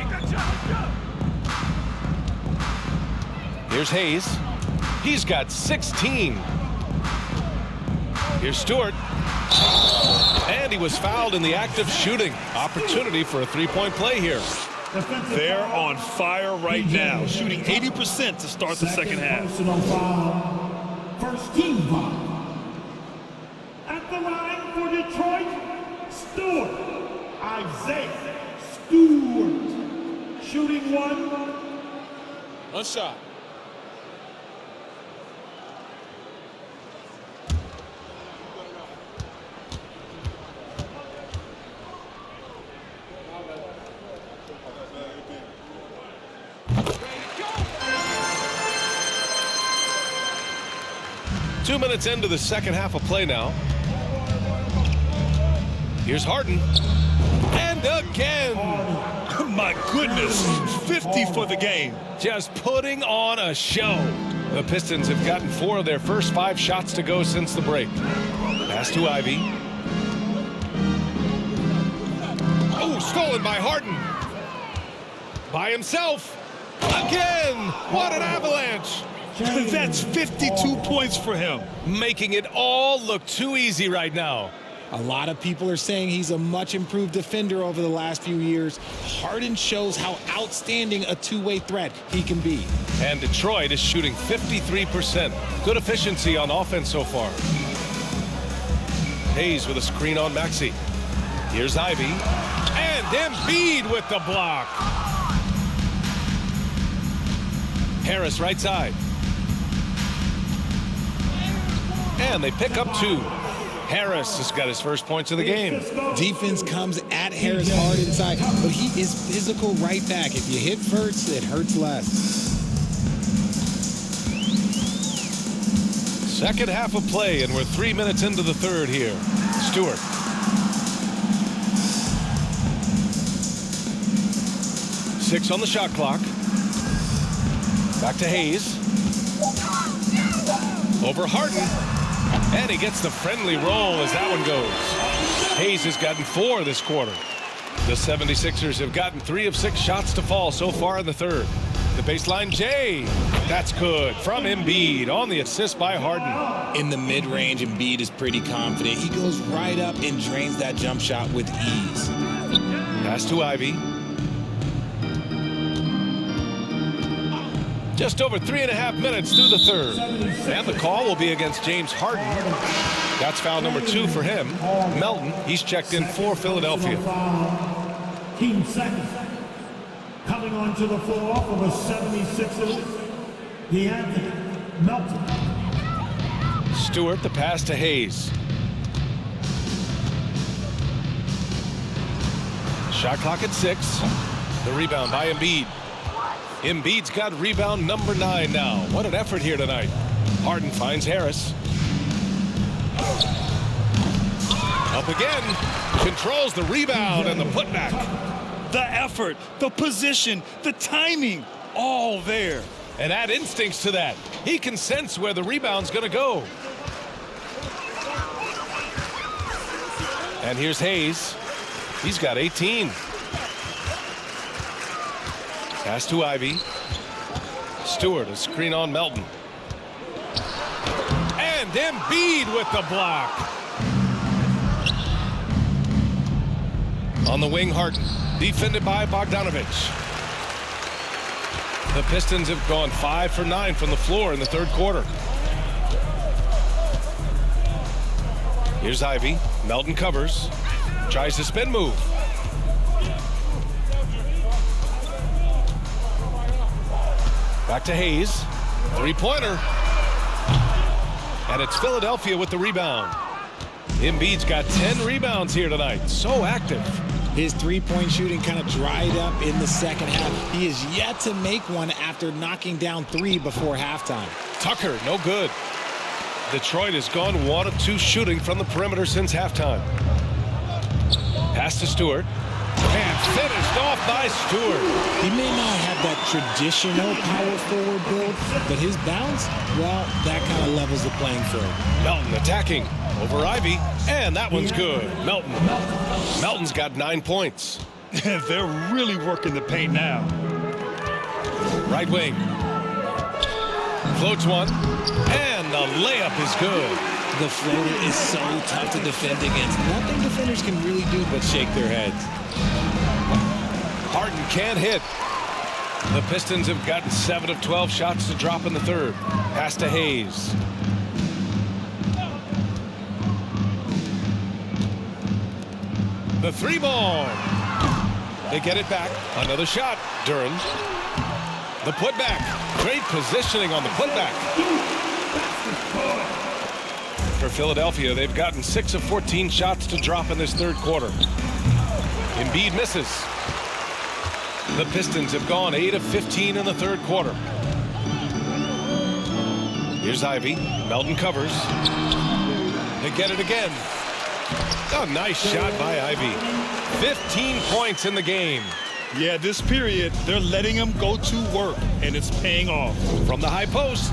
Here's Hayes. He's got 16. Here's Stewart. And he was fouled in the act of shooting. Opportunity for a three-point play here. They're on fire right now, shooting 80% to start the second half. First team foul. At the line for Detroit, Stewart. Isaiah Stewart. Shooting one shot. Two minutes into the second half of play now. Here's Harden. And again. My goodness, 50 for the game. Just putting on a show. The Pistons have gotten 4 of their first 5 shots to go since the break. Pass to Ivy. Oh, stolen by Harden. By himself. Again. What an avalanche. That's 52 points for him. Making it all look too easy right now. A lot of people are saying he's a much improved defender over the last few years. Harden shows how outstanding a two-way threat he can be. And Detroit is shooting 53%. Good efficiency on offense so far. Hayes with a screen on Maxey. Here's Ivy. And Embiid with the block. Harris right side. And they pick up 2. Harris has got his first points of the game. Defense comes at Harris hard inside, but he is physical right back. If you hit first, it hurts less. Second half of play, and we're 3 minutes into the third here. Stewart. Six on the shot clock. Back to Hayes. Over Harden. And he gets the friendly roll as that one goes. Hayes has gotten 4 this quarter. The 76ers have gotten 3 of 6 shots to fall so far in the third. The baseline J. That's good from Embiid on the assist by Harden. In the mid-range, Embiid is pretty confident. He goes right up and drains that jump shot with ease. Pass to Ivy. Just over 3.5 minutes through the third. And the call will be against James Harden. That's foul number 2 for him. Melton, he's checked in for Philadelphia. Team second. Coming onto the floor for the 76ers, the Anthony Melton. Stewart, the pass to Hayes. Shot clock at 6. The rebound by Embiid. Embiid's got rebound number 9 now. What an effort here tonight. Harden finds Harris. Up again. Controls the rebound and the putback. The effort, the position, the timing, all there. And add instincts to that. He can sense where the rebound's going to go. And here's Hayes. He's got 18. Pass to Ivy. Stewart, a screen on Melton. And Embiid with the block. On the wing, Harden. Defended by Bogdanovich. The Pistons have gone 5 for 9 from the floor in the third quarter. Here's Ivy. Melton covers. Tries to spin move. Back to Hayes. Three-pointer. And it's Philadelphia with the rebound. Embiid's got 10 rebounds here tonight. So active. His three-point shooting kind of dried up in the second half. He is yet to make one after knocking down 3 before halftime. Tucker, no good. Detroit has gone 1 of 2 shooting from the perimeter since halftime. Pass to Stewart. And finished off by Stewart. He may not have that traditional power forward build, but his bounce, well, that kind of levels the playing field. Melton attacking over Ivy, and that one's good. Melton's got 9 points. They're really working the paint now. Right wing. Floats one, and the layup is good. The floater is so tough to defend against. Nothing defenders can really do but shake their heads. Harden can't hit. The Pistons have gotten 7 of 12 shots to drop in the third. Pass to Hayes. The 3-ball. They get it back. Another shot. Duran. The putback. Great positioning on the putback. For Philadelphia, they've gotten 6 of 14 shots to drop in this third quarter. Embiid misses. The Pistons have gone 8 of 15 in the third quarter. Here's Ivy. Melton covers. They get it again. A nice shot by Ivy. 15 points in the game. Yeah, this period, they're letting him go to work, and it's paying off. From the high post.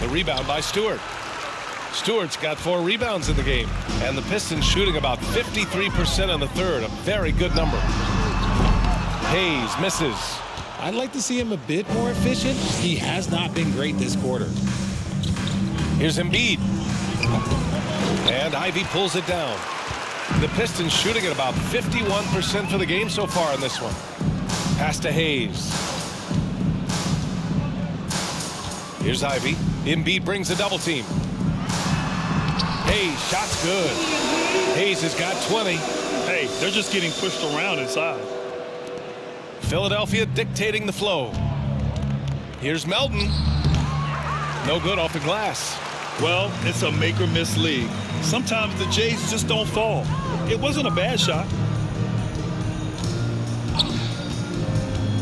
The rebound by Stewart. Stewart's got 4 rebounds in the game. And the Pistons shooting about 53% in the third. A very good number. Hayes misses. I'd like to see him a bit more efficient. He has not been great this quarter. Here's Embiid. And Ivy pulls it down. The Pistons shooting at about 51% for the game so far in this one. Pass to Hayes. Here's Ivy. Embiid brings a double team. Hayes, shot's good. Hayes has got 20. Hey, they're just getting pushed around inside. Philadelphia dictating the flow. Here's Melton. No good off the glass. Well, it's a make or miss league. Sometimes the Jays just don't fall. It wasn't a bad shot.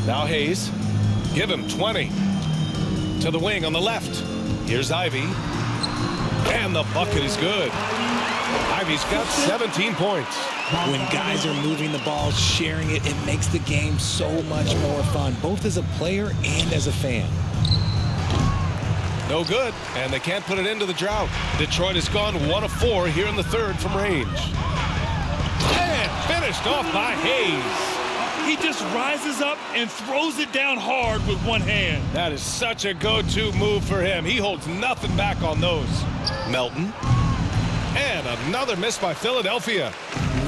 Now Hayes, give him 20. To the wing on the left. Here's Ivy. And the bucket is good. Ivy's got 17 points. When guys are moving the ball, sharing it, it makes the game so much more fun, both as a player and as a fan. No good, and they can't put it into the drought. Detroit has gone 1 of 4 here in the third from range. And finished off by Hayes. He just rises up and throws it down hard with one hand. That is such a go-to move for him. He holds nothing back on those. Melton. And another miss by Philadelphia.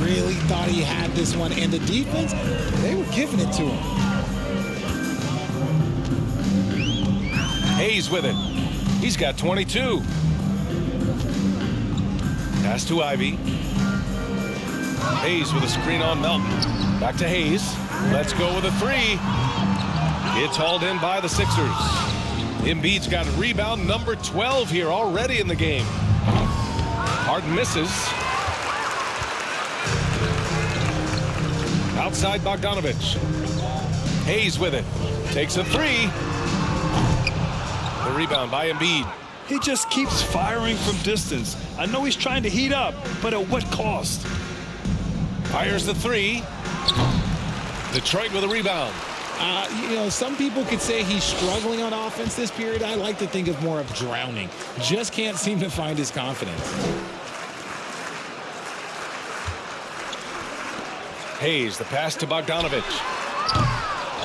Really thought he had this one, and the defense, they were giving it to him. Hayes with it. He's got 22. Pass to Ivy. Hayes with a screen on Melton. Back to Hayes. Let's go with a 3. It's hauled in by the Sixers. Embiid's got rebound number 12 here already in the game. Harden misses. Outside Bogdanovich. Hayes with it. Takes a 3. The rebound by Embiid. He just keeps firing from distance. I know he's trying to heat up, but at what cost? Fires the 3. Detroit with a rebound. Some people could say he's struggling on offense this period. I like to think of more of drowning. Just can't seem to find his confidence. Hayes, the pass to Bogdanovich.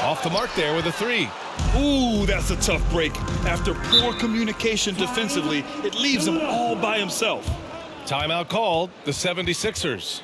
Off the mark there with a 3. Ooh, that's a tough break. After poor communication defensively, it leaves him all by himself. Timeout called, the 76ers.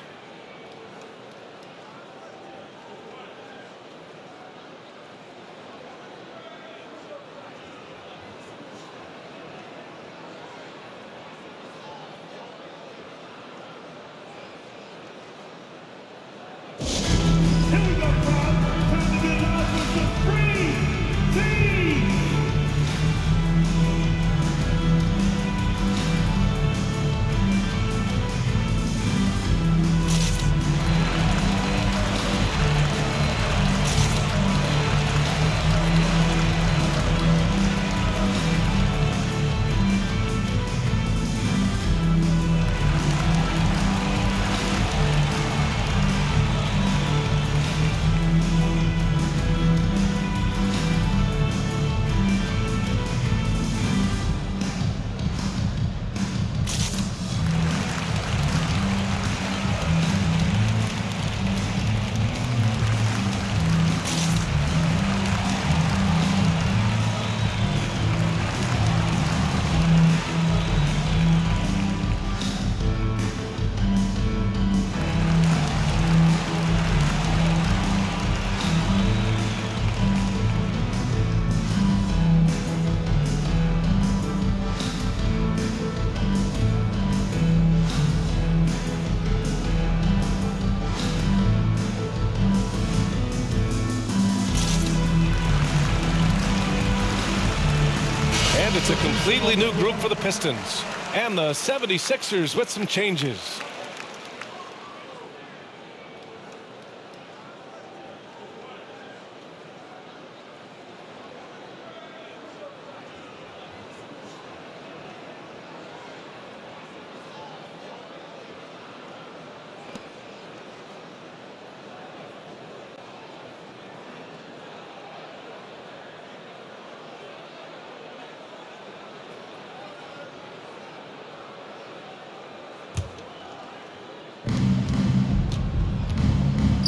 And it's a completely new group for the Pistons. And the 76ers with some changes.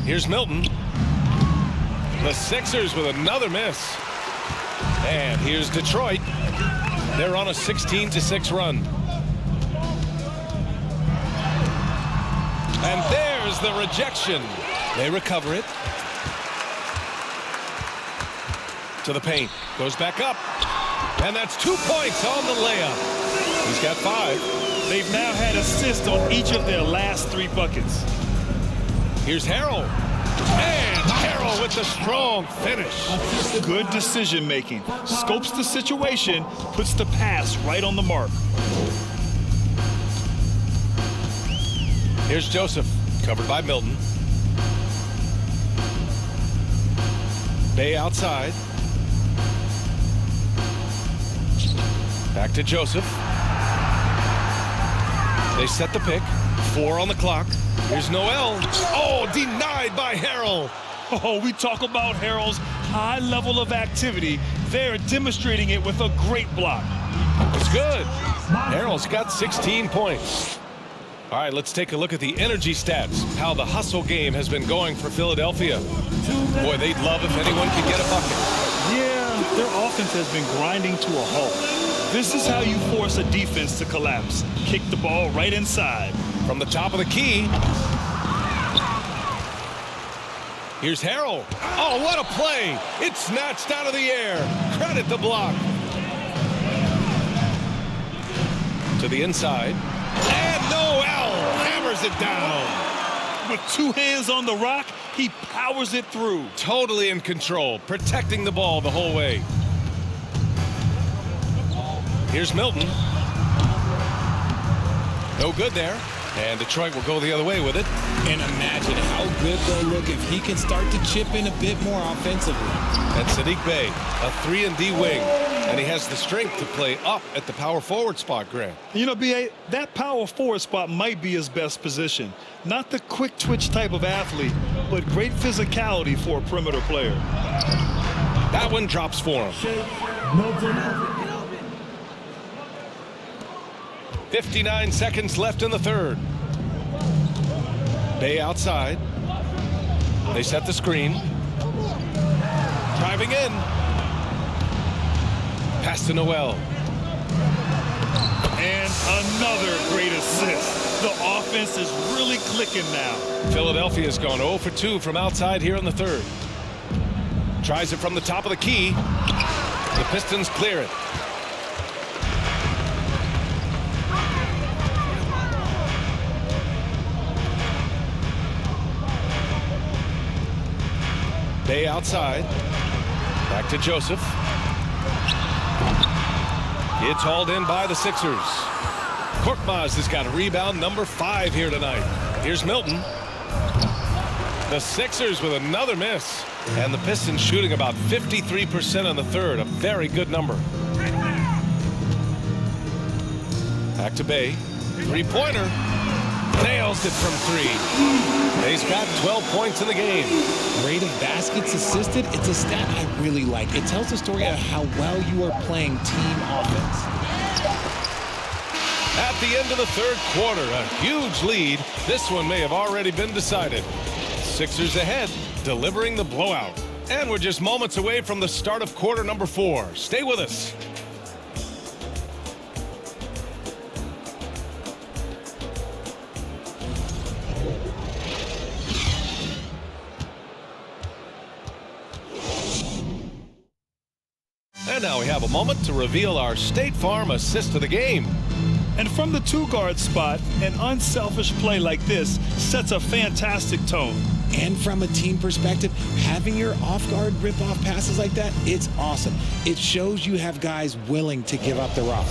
Here's Milton. The Sixers with another miss. And here's Detroit. They're on a 16-6 run. And there's the rejection. They recover it. To the paint. Goes back up. And that's 2 points on the layup. He's got 5. They've now had assists on each of their last 3 buckets. Here's Harrell. And Harrell with the strong finish. Good decision making. Scopes the situation, puts the pass right on the mark. Here's Joseph, covered by Milton. Bay outside. Back to Joseph. They set the pick. 4 on the clock. Here's Noel. Oh, denied by Harrell. Oh, we talk about Harrell's high level of activity. They're demonstrating it with a great block. It's good. Harrell's got 16 points. All right, let's take a look at the energy stats, how the hustle game has been going for Philadelphia. Boy, they'd love if anyone could get a bucket. Yeah, their offense has been grinding to a halt. This is how you force a defense to collapse. Kick the ball right inside. From the top of the key. Here's Harrell. Oh, what a play. It's snatched out of the air. Credit the block. To the inside. And Noel hammers it down. With 2 hands on the rock, he powers it through. Totally in control, protecting the ball the whole way. Here's Milton. No good there. And Detroit will go the other way with it. And imagine how good they'll look if he can start to chip in a bit more offensively. That's Saddiq Bey, a 3-and-D wing. And he has the strength to play up at the power forward spot, Grant. You know, B.A., that power forward spot might be his best position. Not the quick twitch type of athlete, but great physicality for a perimeter player. That one drops for him. 59 seconds left in the third. Bey outside. They set the screen. Driving in. Pass to Noel. And another great assist. The offense is really clicking now. Philadelphia's gone 0 for 2 from outside here in the third. Tries it from the top of the key. The Pistons clear it. Bey outside. Back to Joseph. It's hauled in by the Sixers. Korkmaz has got a rebound number 5 here tonight. Here's Milton. The Sixers with another miss. And the Pistons shooting about 53% in the third. A very good number. Back to Bey. 3-pointer. Nails it from 3. He's got 12 points in the game. Rate of baskets assisted, it's a stat I really like. It tells the story of how well you are playing team offense. At the end of the third quarter, a huge lead. This one may have already been decided. Sixers ahead, delivering the blowout. And we're just moments away from the start of quarter number 4. Stay with us. And now we have a moment to reveal our State Farm assist of the game. And from the 2-guard spot, an unselfish play like this sets a fantastic tone. And from a team perspective, having your off-guard rip-off passes like that, it's awesome. It shows you have guys willing to give up the rock.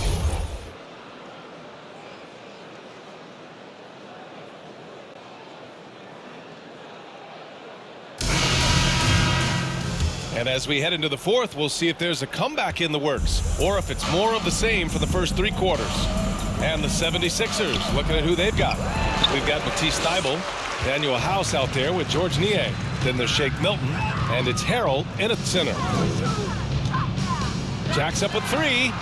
And as we head into the fourth, we'll see if there's a comeback in the works or if it's more of the same for the first 3 quarters. And the 76ers, looking at who they've got. We've got Matisse Thybulle, Daniel House out there with George Niang. Then there's Shake Milton, and it's Harrell in at center. Jacks up with 3.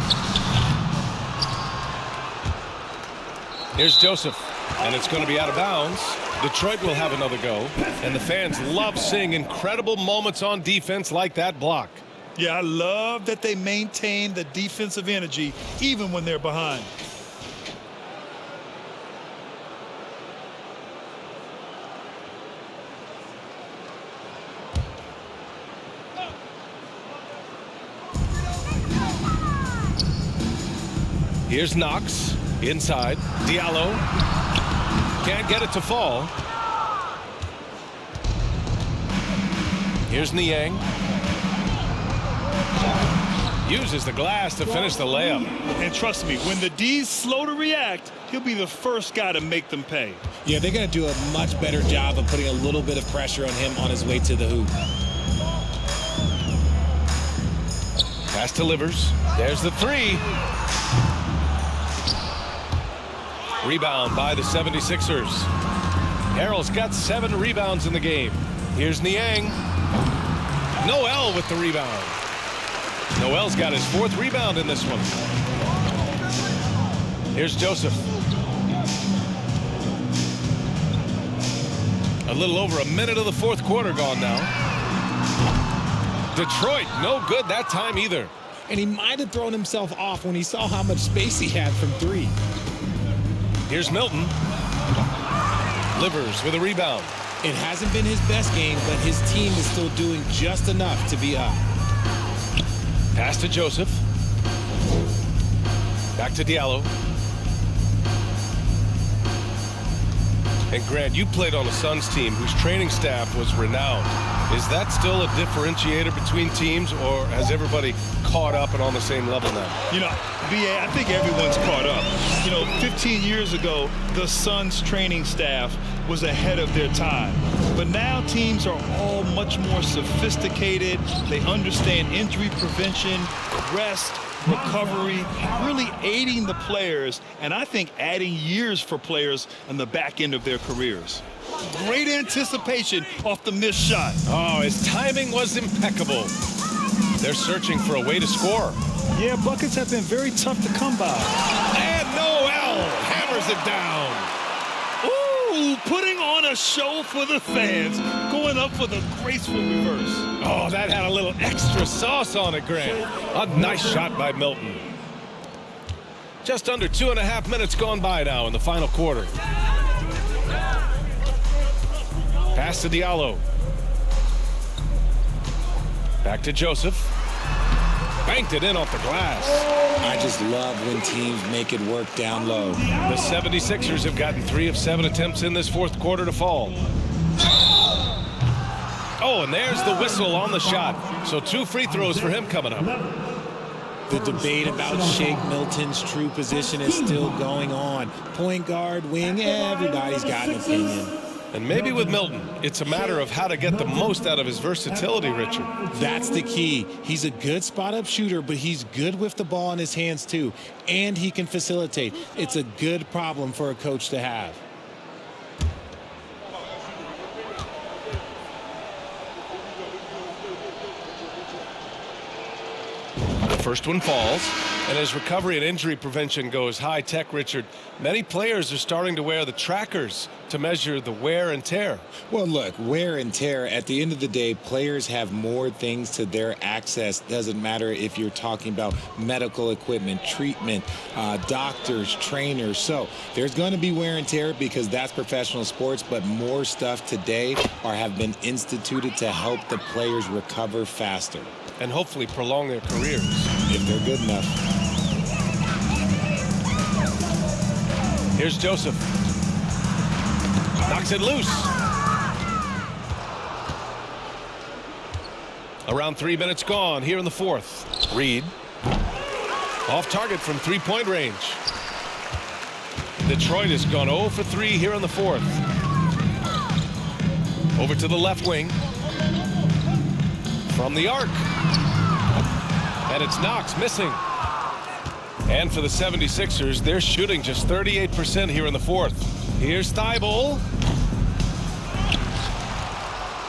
Here's Joseph, and it's going to be out of bounds. Detroit will have another go, and the fans love seeing incredible moments on defense like that block. Yeah, I love that they maintain the defensive energy even when they're behind. Here's Knox inside. Diallo can't get it to fall. Here's Niang. Uses the glass to finish the layup. And trust me, when the D's slow to react, he'll be the first guy to make them pay. Yeah, they're going to do a much better job of putting a little bit of pressure on him on his way to the hoop. Pass delivers. There's the three. Rebound by the 76ers. Harrell's got 7 rebounds in the game. Here's Niang. Noel with the rebound. Noel's got his 4th rebound in this one. Here's Joseph. A little over a minute of the 4th quarter gone now. Detroit, no good that time either. And he might have thrown himself off when he saw how much space he had from 3. Here's Milton. Livers with a rebound. It hasn't been his best game, but his team is still doing just enough to be up. Pass to Joseph. Back to Diallo. And Grant, you played on a Suns team whose training staff was renowned. Is that still a differentiator between teams, or has everybody caught up and on the same level now? You know, B.A., I think everyone's caught up. You know, 15 years ago, the Suns training staff was ahead of their time. But now teams are all much more sophisticated. They understand injury prevention, rest, recovery, really aiding the players, and I think adding years for players on the back end of their careers. Great anticipation off the missed shot. Oh, his timing was impeccable. They're searching for a way to score. Yeah, buckets have been very tough to come by. And Noel hammers it down. Ooh, putting on a show for the fans, going up for the graceful reverse. Oh, that had a little extra sauce on it, Grant. A nice shot by Milton. Just under 2.5 minutes gone by now in the final quarter. Pass to Diallo. Back to Joseph. Banked it in off the glass. I just love when teams make it work down low. The 76ers have gotten 3 of 7 attempts in this 4th quarter to fall. Oh, and there's the whistle on the shot. So 2 free throws for him coming up. The debate about Shake Milton's true position is still going on. Point guard, wing, everybody's got an opinion. And maybe with Milton, it's a matter of how to get the most out of his versatility, Richard. That's the key. He's a good spot-up shooter, but he's good with the ball in his hands, too. And he can facilitate. It's a good problem for a coach to have. The first one falls, and as recovery and injury prevention goes high tech, Richard, many players are starting to wear the trackers to measure the wear and tear. Well, look, wear and tear, at the end of the day, players have more things to their access. Doesn't matter if you're talking about medical equipment, treatment, doctors, trainers. So there's going to be wear and tear because that's professional sports, but more stuff today have been instituted to help the players recover faster. And hopefully prolong their careers. If they're good enough. Here's Joseph. Knocks it loose. Around 3 minutes gone here in the 4th. Reed. Off target from 3-point range. Detroit has gone 0 for 3 here in the 4th. Over to the left wing. From the arc. And it's Knox missing. And for the 76ers, they're shooting just 38% here in the 4th. Here's Thibault.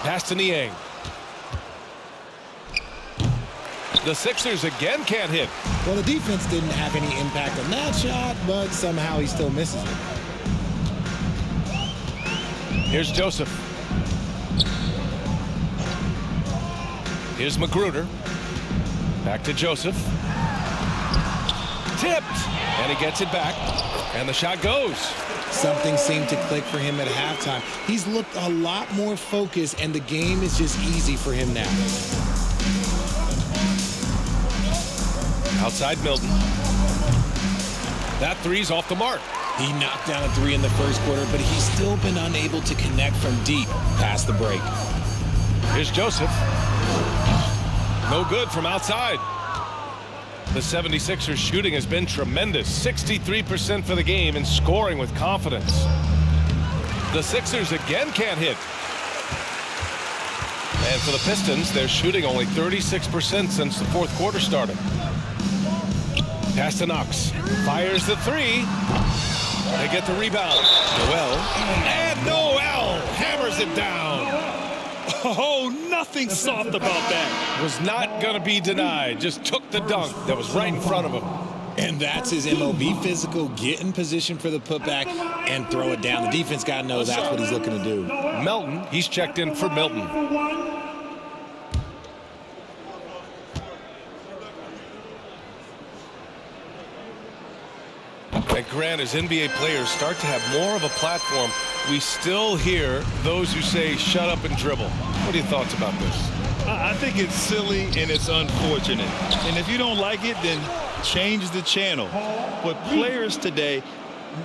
Pass to Niang. The Sixers again can't hit. Well, the defense didn't have any impact on that shot, but somehow he still misses it. Here's Joseph. Here's Magruder. Back to Joseph. Tipped. And he gets it back. And the shot goes. Something seemed to click for him at halftime. He's looked a lot more focused, and the game is just easy for him now. Outside Milton. That three's off the mark. He knocked down a 3 in the first quarter, but he's still been unable to connect from deep past the break. Here's Joseph. No good from outside. The 76ers shooting has been tremendous. 63% for the game and scoring with confidence. The Sixers again can't hit. And for the Pistons, they're shooting only 36% since the fourth quarter started. Pass to Knox. Fires the three. They get the rebound. Noel hammers it down. Oh, nothing soft about that. Was not going to be denied. Just took the dunk that was right in front of him. And that's his MO. Be physical, get in position for the putback, and throw it down. The defense got to know that's what he's looking to do. Melton, he's checked in for Milton. And Grant, as NBA players start to have more of a platform, we still hear those who say, shut up and dribble. What are your thoughts about this? I think it's silly and it's unfortunate. And if you don't like it, then change the channel. But players today,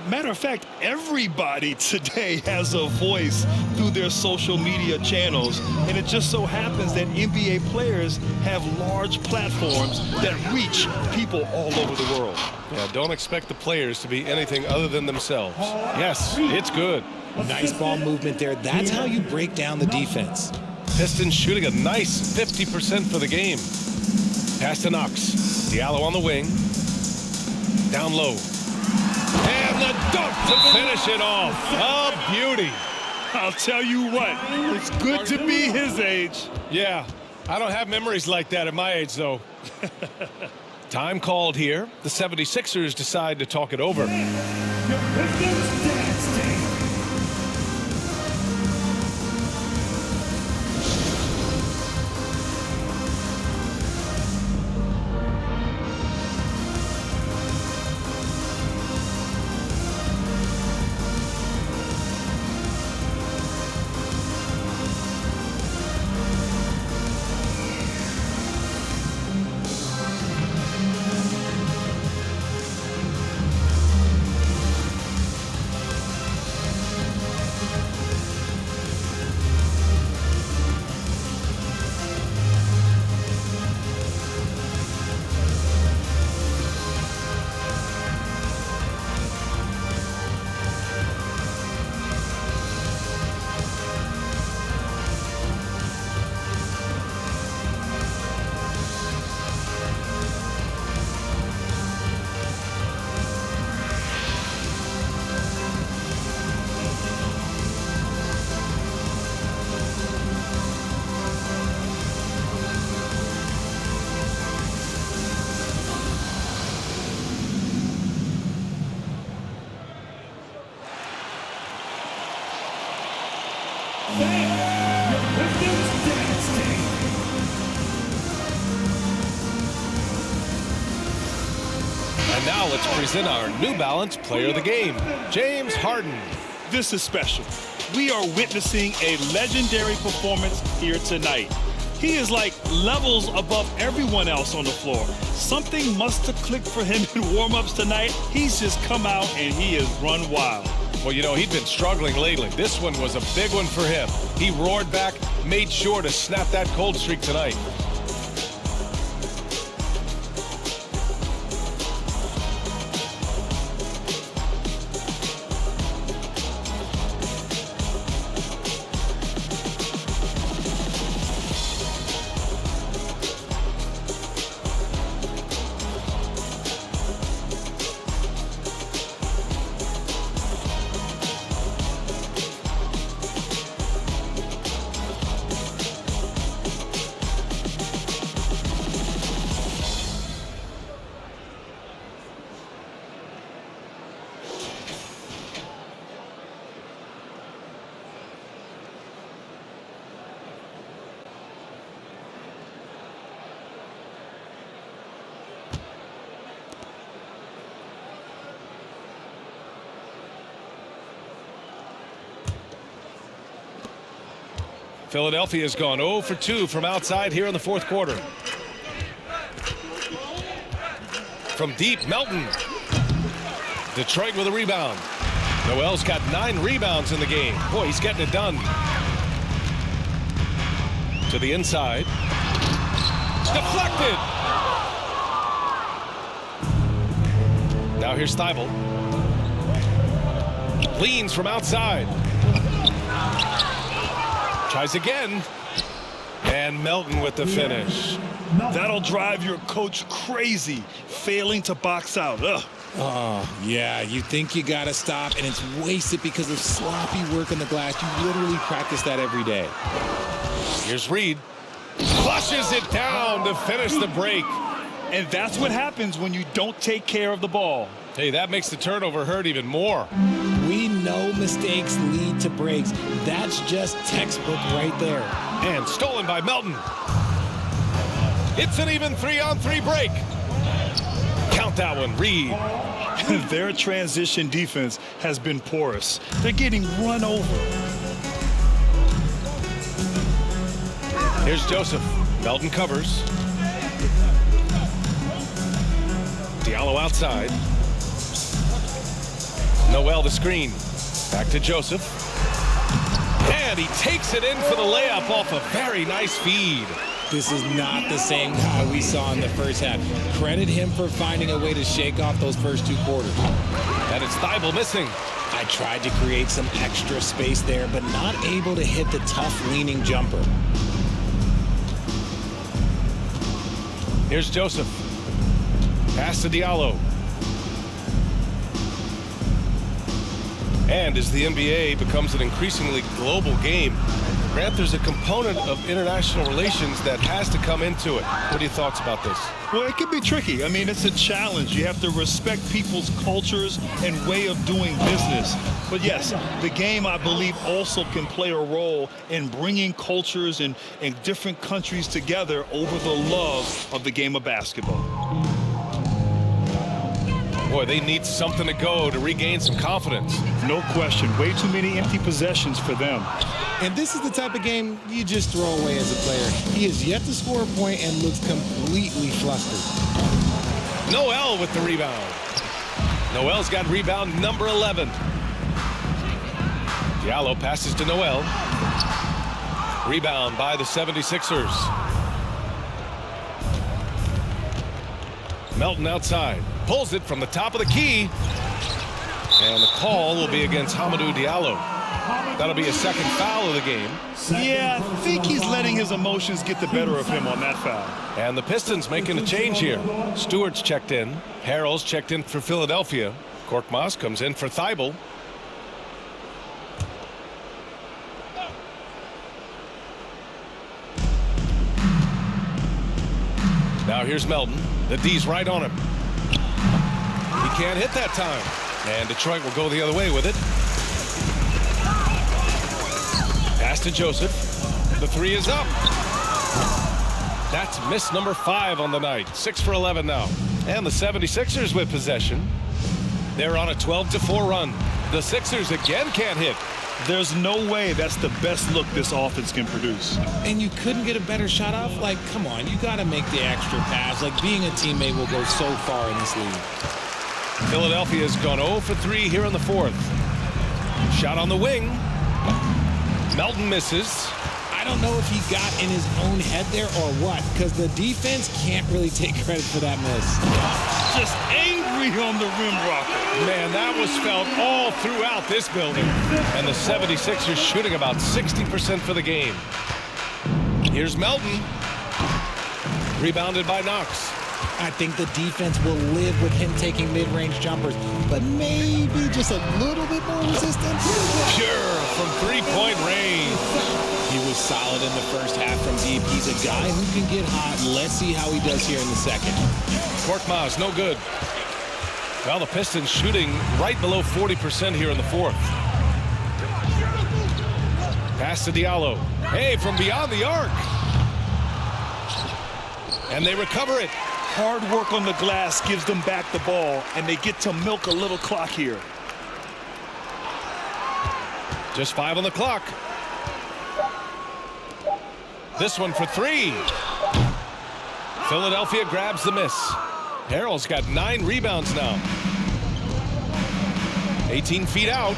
matter of fact, everybody today has a voice through their social media channels. And it just so happens that NBA players have large platforms that reach people all over the world. Yeah, don't expect the players to be anything other than themselves. Yes, it's good. Nice ball movement there. That's how you break down the defense. Pistons shooting a nice 50% for the game. Pass to Knox. Diallo on the wing. Down low. And the dunk to finish it off. A beauty. I'll tell you what, it's good to be his age. Yeah, I don't have memories like that at my age, though. Time called here. The 76ers decide to talk it over. And now let's present our New Balance Player of the Game, James Harden. This is special. We are witnessing a legendary performance here tonight. He is like levels above everyone else on the floor. Something must have clicked for him in warm-ups tonight. He's just come out and he has run wild. Well, you know, he'd been struggling lately. This one was a big one for him. He roared back, made sure to snap that cold streak tonight. Philadelphia's gone 0 for 2 from outside here in the fourth quarter. From deep, Melton. Detroit with a rebound. Noel's got 9 rebounds in the game. Boy, he's getting it done. To the inside. Deflected. Now here's Thibault. Leans from outside. Tries again. And Melton with the finish. That'll drive your coach crazy, failing to box out. Ugh. Oh, yeah, you think you got to stop, and it's wasted because of sloppy work on the glass. You literally practice that every day. Here's Reed. Flushes it down to finish the break. And that's what happens when you don't take care of the ball. Hey, that makes the turnover hurt even more. We know mistakes lead to breaks. That's just textbook right there. And stolen by Melton. It's an even 3-on-3 break. Count that one, Reed. Their transition defense has been porous. They're getting run over. Here's Joseph. Melton covers. Diallo outside. Noel the screen. Back to Joseph. And he takes it in for the layup off a very nice feed. This is not the same guy we saw in the first half. Credit him for finding a way to shake off those first 2 quarters. And it's Thibault missing. I tried to create some extra space there, but not able to hit the tough leaning jumper. Here's Joseph. Pass to Diallo. And as the NBA becomes an increasingly global game, Grant, there's a component of international relations that has to come into it. What are your thoughts about this? Well, it can be tricky. I mean, it's a challenge. You have to respect people's cultures and way of doing business. But yes, the game, I believe, also can play a role in bringing cultures and different countries together over the love of the game of basketball. Boy, they need something to go to regain some confidence. No question. Way too many empty possessions for them. And this is the type of game you just throw away as a player. He has yet to score a point and looks completely flustered. Noel with the rebound. Noel's got rebound number 11. Diallo passes to Noel. Rebound by the 76ers. Melton outside. Pulls it from the top of the key. And the call will be against Hamidou Diallo. That'll be a second foul of the game. Yeah, I think he's letting his emotions get the better of him on that foul. And the Pistons making a change here. Stewart's checked in. Harrell's checked in for Philadelphia. Korkmaz comes in for Thibault. Now here's Melton. The D's right on him. He can't hit that time. And Detroit will go the other way with it. Pass to Joseph. The 3 is up. That's miss number 5 on the night. 6 for 11 now. And the 76ers with possession. They're on a 12-4 run. The Sixers again can't hit. There's no way that's the best look this offense can produce. And you couldn't get a better shot off? Like, come on, you got to make the extra pass. Like, being a teammate will go so far in this league. Philadelphia's gone 0 for 3 here in the 4th. Shot on the wing. Melton misses. I don't know if he got in his own head there or what, because the defense can't really take credit for that miss. Just angry on the rim rocker. Man, that was felt all throughout this building. And the 76ers shooting about 60% for the game. Here's Melton. Rebounded by Knox. I think the defense will live with him taking mid-range jumpers, but maybe just a little bit more resistance. Pure from three-point range. He was solid in the first half from deep. He's a guy who can get hot. Let's see how he does here in the second. Korkmaz, no good. Well, the Pistons shooting right below 40% here in the 4th. Pass to Diallo. Hey, from beyond the arc. And they recover it. Hard work on the glass gives them back the ball, and they get to milk a little clock here. Just 5 on the clock. This one for 3. Philadelphia grabs the miss. Harrell's got 9 rebounds now. 18 feet out.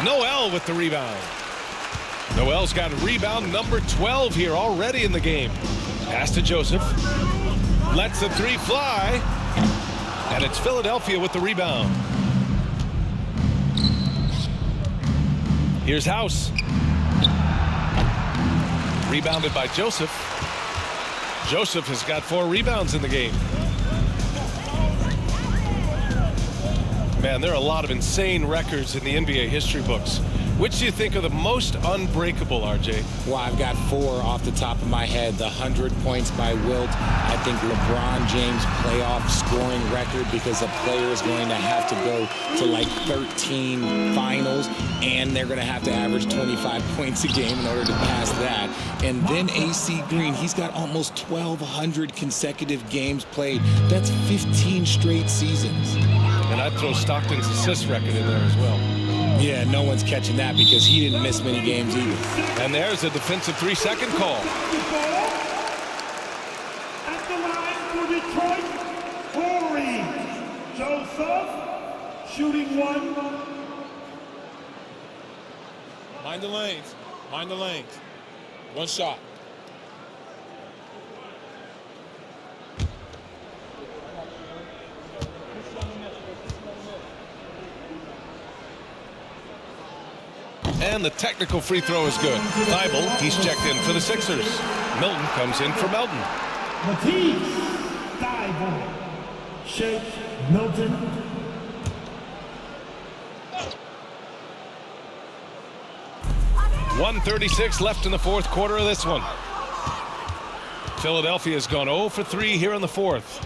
Noel with the rebound. Noel's got rebound number 12 here already in the game. Pass to Joseph. Lets the 3 fly. And it's Philadelphia with the rebound. Here's House. Rebounded by Joseph. Joseph has got 4 rebounds in the game. Man, there are a lot of insane records in the NBA history books. Which do you think are the most unbreakable, RJ? Well, I've got 4 off the top of my head. The 100 points by Wilt. I think LeBron James playoff scoring record, because a player is going to have to go to like 13 finals, and they're going to have to average 25 points a game in order to pass that. And then AC Green, he's got almost 1,200 consecutive games played. That's 15 straight seasons. And I'd throw Stockton's assist record in there as well. Yeah, no one's catching that because he didn't miss many games either. And there's a defensive 3-second call. At the line for Detroit, Corey Joseph, shooting 1. Mind the lanes. Mind the lanes. 1 shot. And the technical free throw is good. Thibault, he's checked in for the Sixers. Milton comes in for Melton. Matisse, Thibault, Shake, Milton. .136 left in the 4th quarter of this one. Philadelphia has gone 0 for 3 here in the 4th.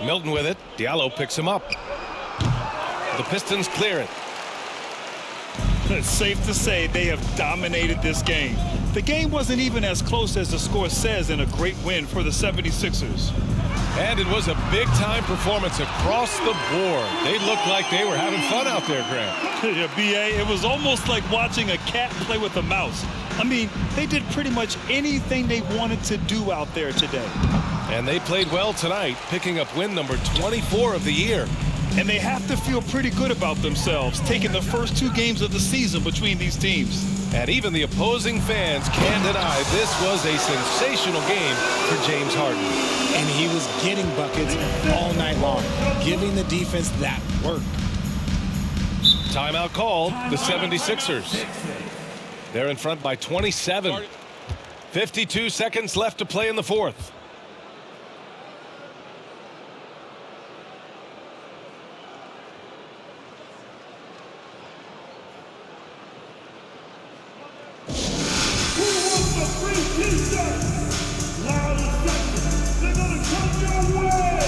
Milton with it. Diallo picks him up. The Pistons clear it. It's safe to say they have dominated this game. The game wasn't even as close as the score says in a great win for the 76ers. And it was a big-time performance across the board. They looked like they were having fun out there, Grant. Yeah, B.A., it was almost like watching a cat play with a mouse. I mean, they did pretty much anything they wanted to do out there today. And they played well tonight, picking up win number 24 of the year. And they have to feel pretty good about themselves, taking the first 2 games of the season between these teams. And even the opposing fans can't deny this was a sensational game for James Harden. And he was getting buckets all night long, giving the defense that work. Timeout called, the 76ers. They're in front by 27. 52 seconds left to play in the 4th. They're gonna come your way.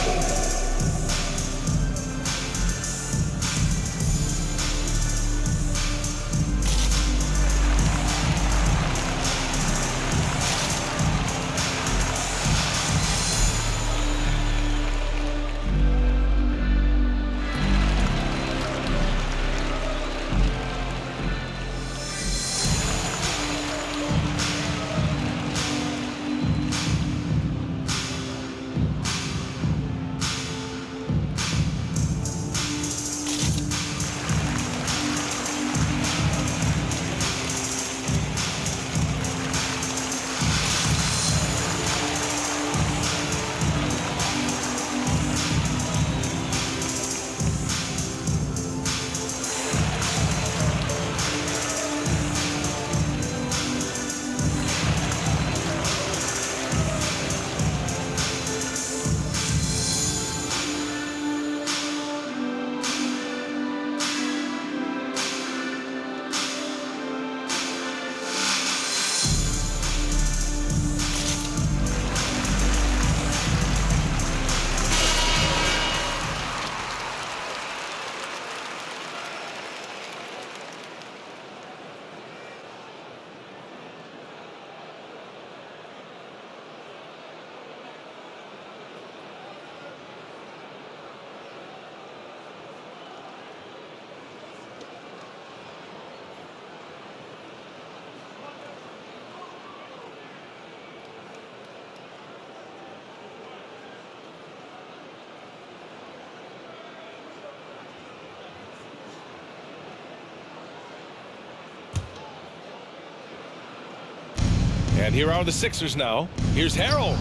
And here are the Sixers now. Here's Harrell.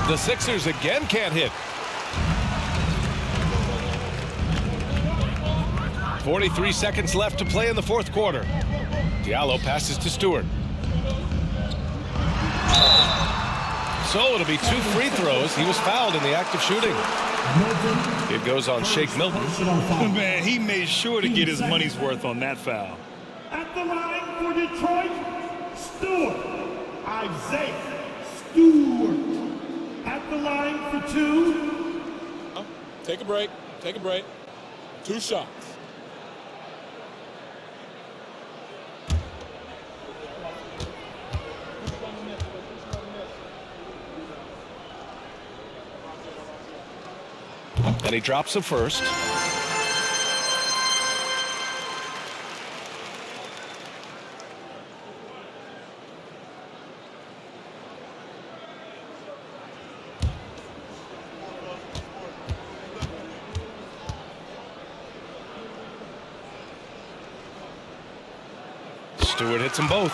The Sixers again can't hit. 43 seconds left to play in the fourth quarter. Diallo passes to Stewart. So it'll be 2 free throws. He was fouled in the act of shooting. It goes on Shake Milton. Man, he made sure to get his money's worth on that foul. At the line for Detroit, Stewart. Isaiah Stewart. At the line for 2. Take a break. Take a break. 2 shots. And he drops the first. Stewart hits them both.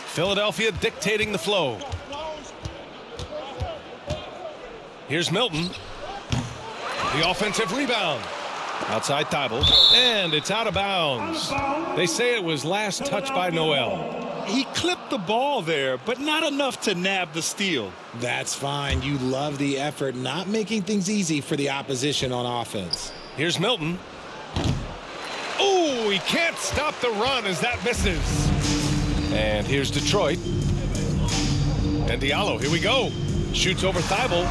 Philadelphia dictating the flow. Here's Milton. The offensive rebound. Outside Thibault. And it's out of bounds. They say it was last touched by Noel. He clipped the ball there, but not enough to nab the steal. That's fine. You love the effort, not making things easy for the opposition on offense. Here's Milton. Oh, he can't stop the run as that misses. And here's Detroit. And Diallo, here we go. Shoots over Thibault.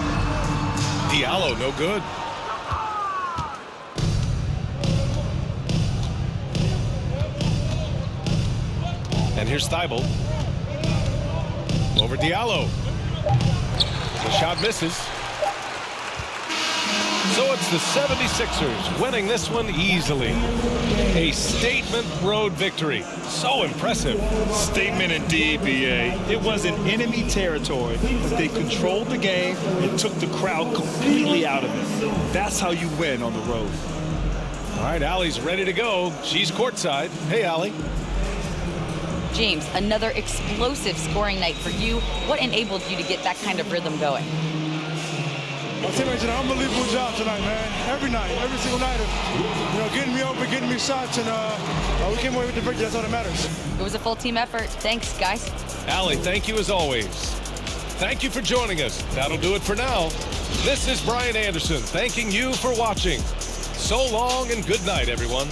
Diallo, no good. And here's Thibault. Over Diallo. The shot misses. So it's the 76ers winning this one easily. A statement road victory. So impressive. Statement indeed, BA. It wasn't enemy territory, but they controlled the game and took the crowd completely out of it. That's how you win on the road. All right, Allie's ready to go. She's courtside. Hey, Allie. James, another explosive scoring night for you. What enabled you to get that kind of rhythm going? My teammates did an unbelievable job tonight, man. Every night, every single night of, getting me open, getting me shots, and we came away with the victory. That's all that matters. It was a full team effort. Thanks, guys. Allie, thank you as always. Thank you for joining us. That'll do it for now. This is Brian Anderson thanking you for watching. So long and good night, everyone.